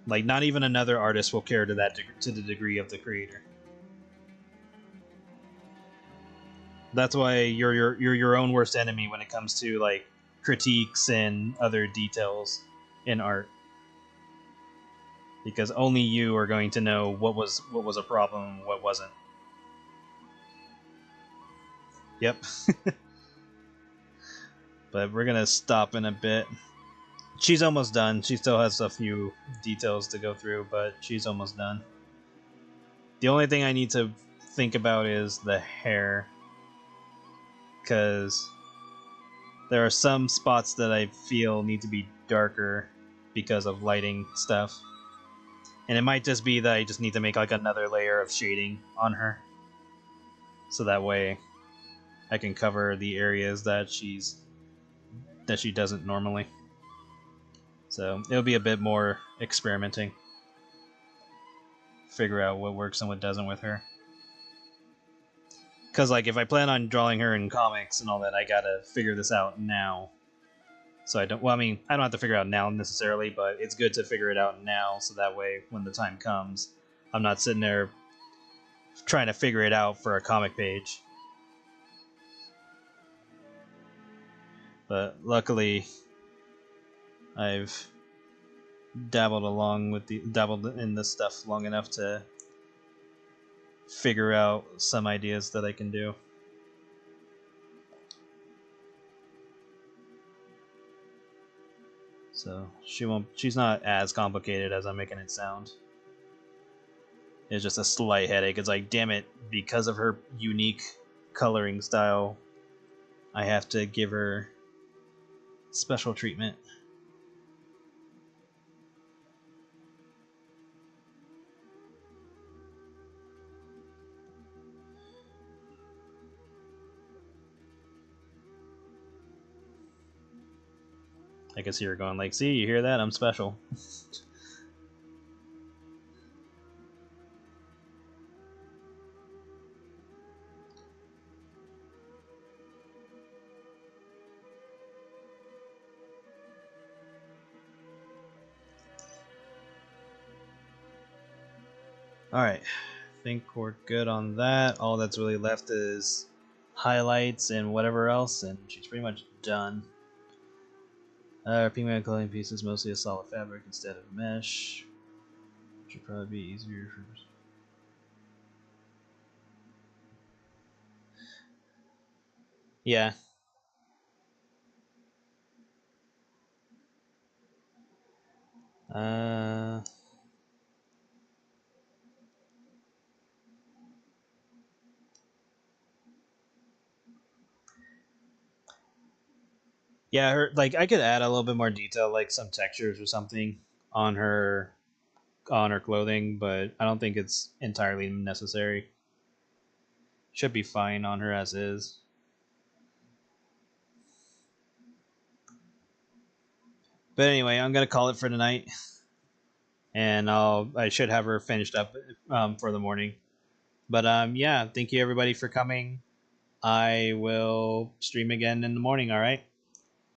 Like, not even another artist will care to the degree of the creator. That's why you're your own worst enemy when it comes to like critiques and other details in art. Because only you are going to know what was a problem and what wasn't. Yep. But we're gonna stop in a bit. She's almost done. She still has a few details to go through, but she's almost done. The only thing I need to think about is the hair, because there are some spots that I feel need to be darker because of lighting stuff. And it might just be that I just need to make like another layer of shading on her, so that way I can cover the areas that she's that she doesn't normally. So it'll be a bit more experimenting. Figure out what works and what doesn't with her. Because, like, if I plan on drawing her in comics and all that, I gotta figure this out now. So I don't, well, I mean, I don't have to figure it out now necessarily, but it's good to figure it out now so that way when the time comes, I'm not sitting there trying to figure it out for a comic page. But luckily, I've dabbled in this stuff long enough to figure out some ideas that I can do. So she's not as complicated as I'm making it sound. It's just a slight headache. It's like, damn it, because of her unique coloring style, I have to give her special treatment. I can see her going like, see, you hear that? I'm special. Alright, I think we're good on that. All that's really left is highlights and whatever else, and she's pretty much done. Pigment clothing piece is mostly a solid fabric instead of mesh. Should probably be easier for. Yeah. Uh. Yeah, her, like, I could add a little bit more detail, like some textures or something on her clothing, but I don't think it's entirely necessary. Should be fine on her as is. But anyway, I'm gonna call it for tonight, and I should have her finished up for the morning. But yeah, thank you everybody for coming. I will stream again in the morning. All right.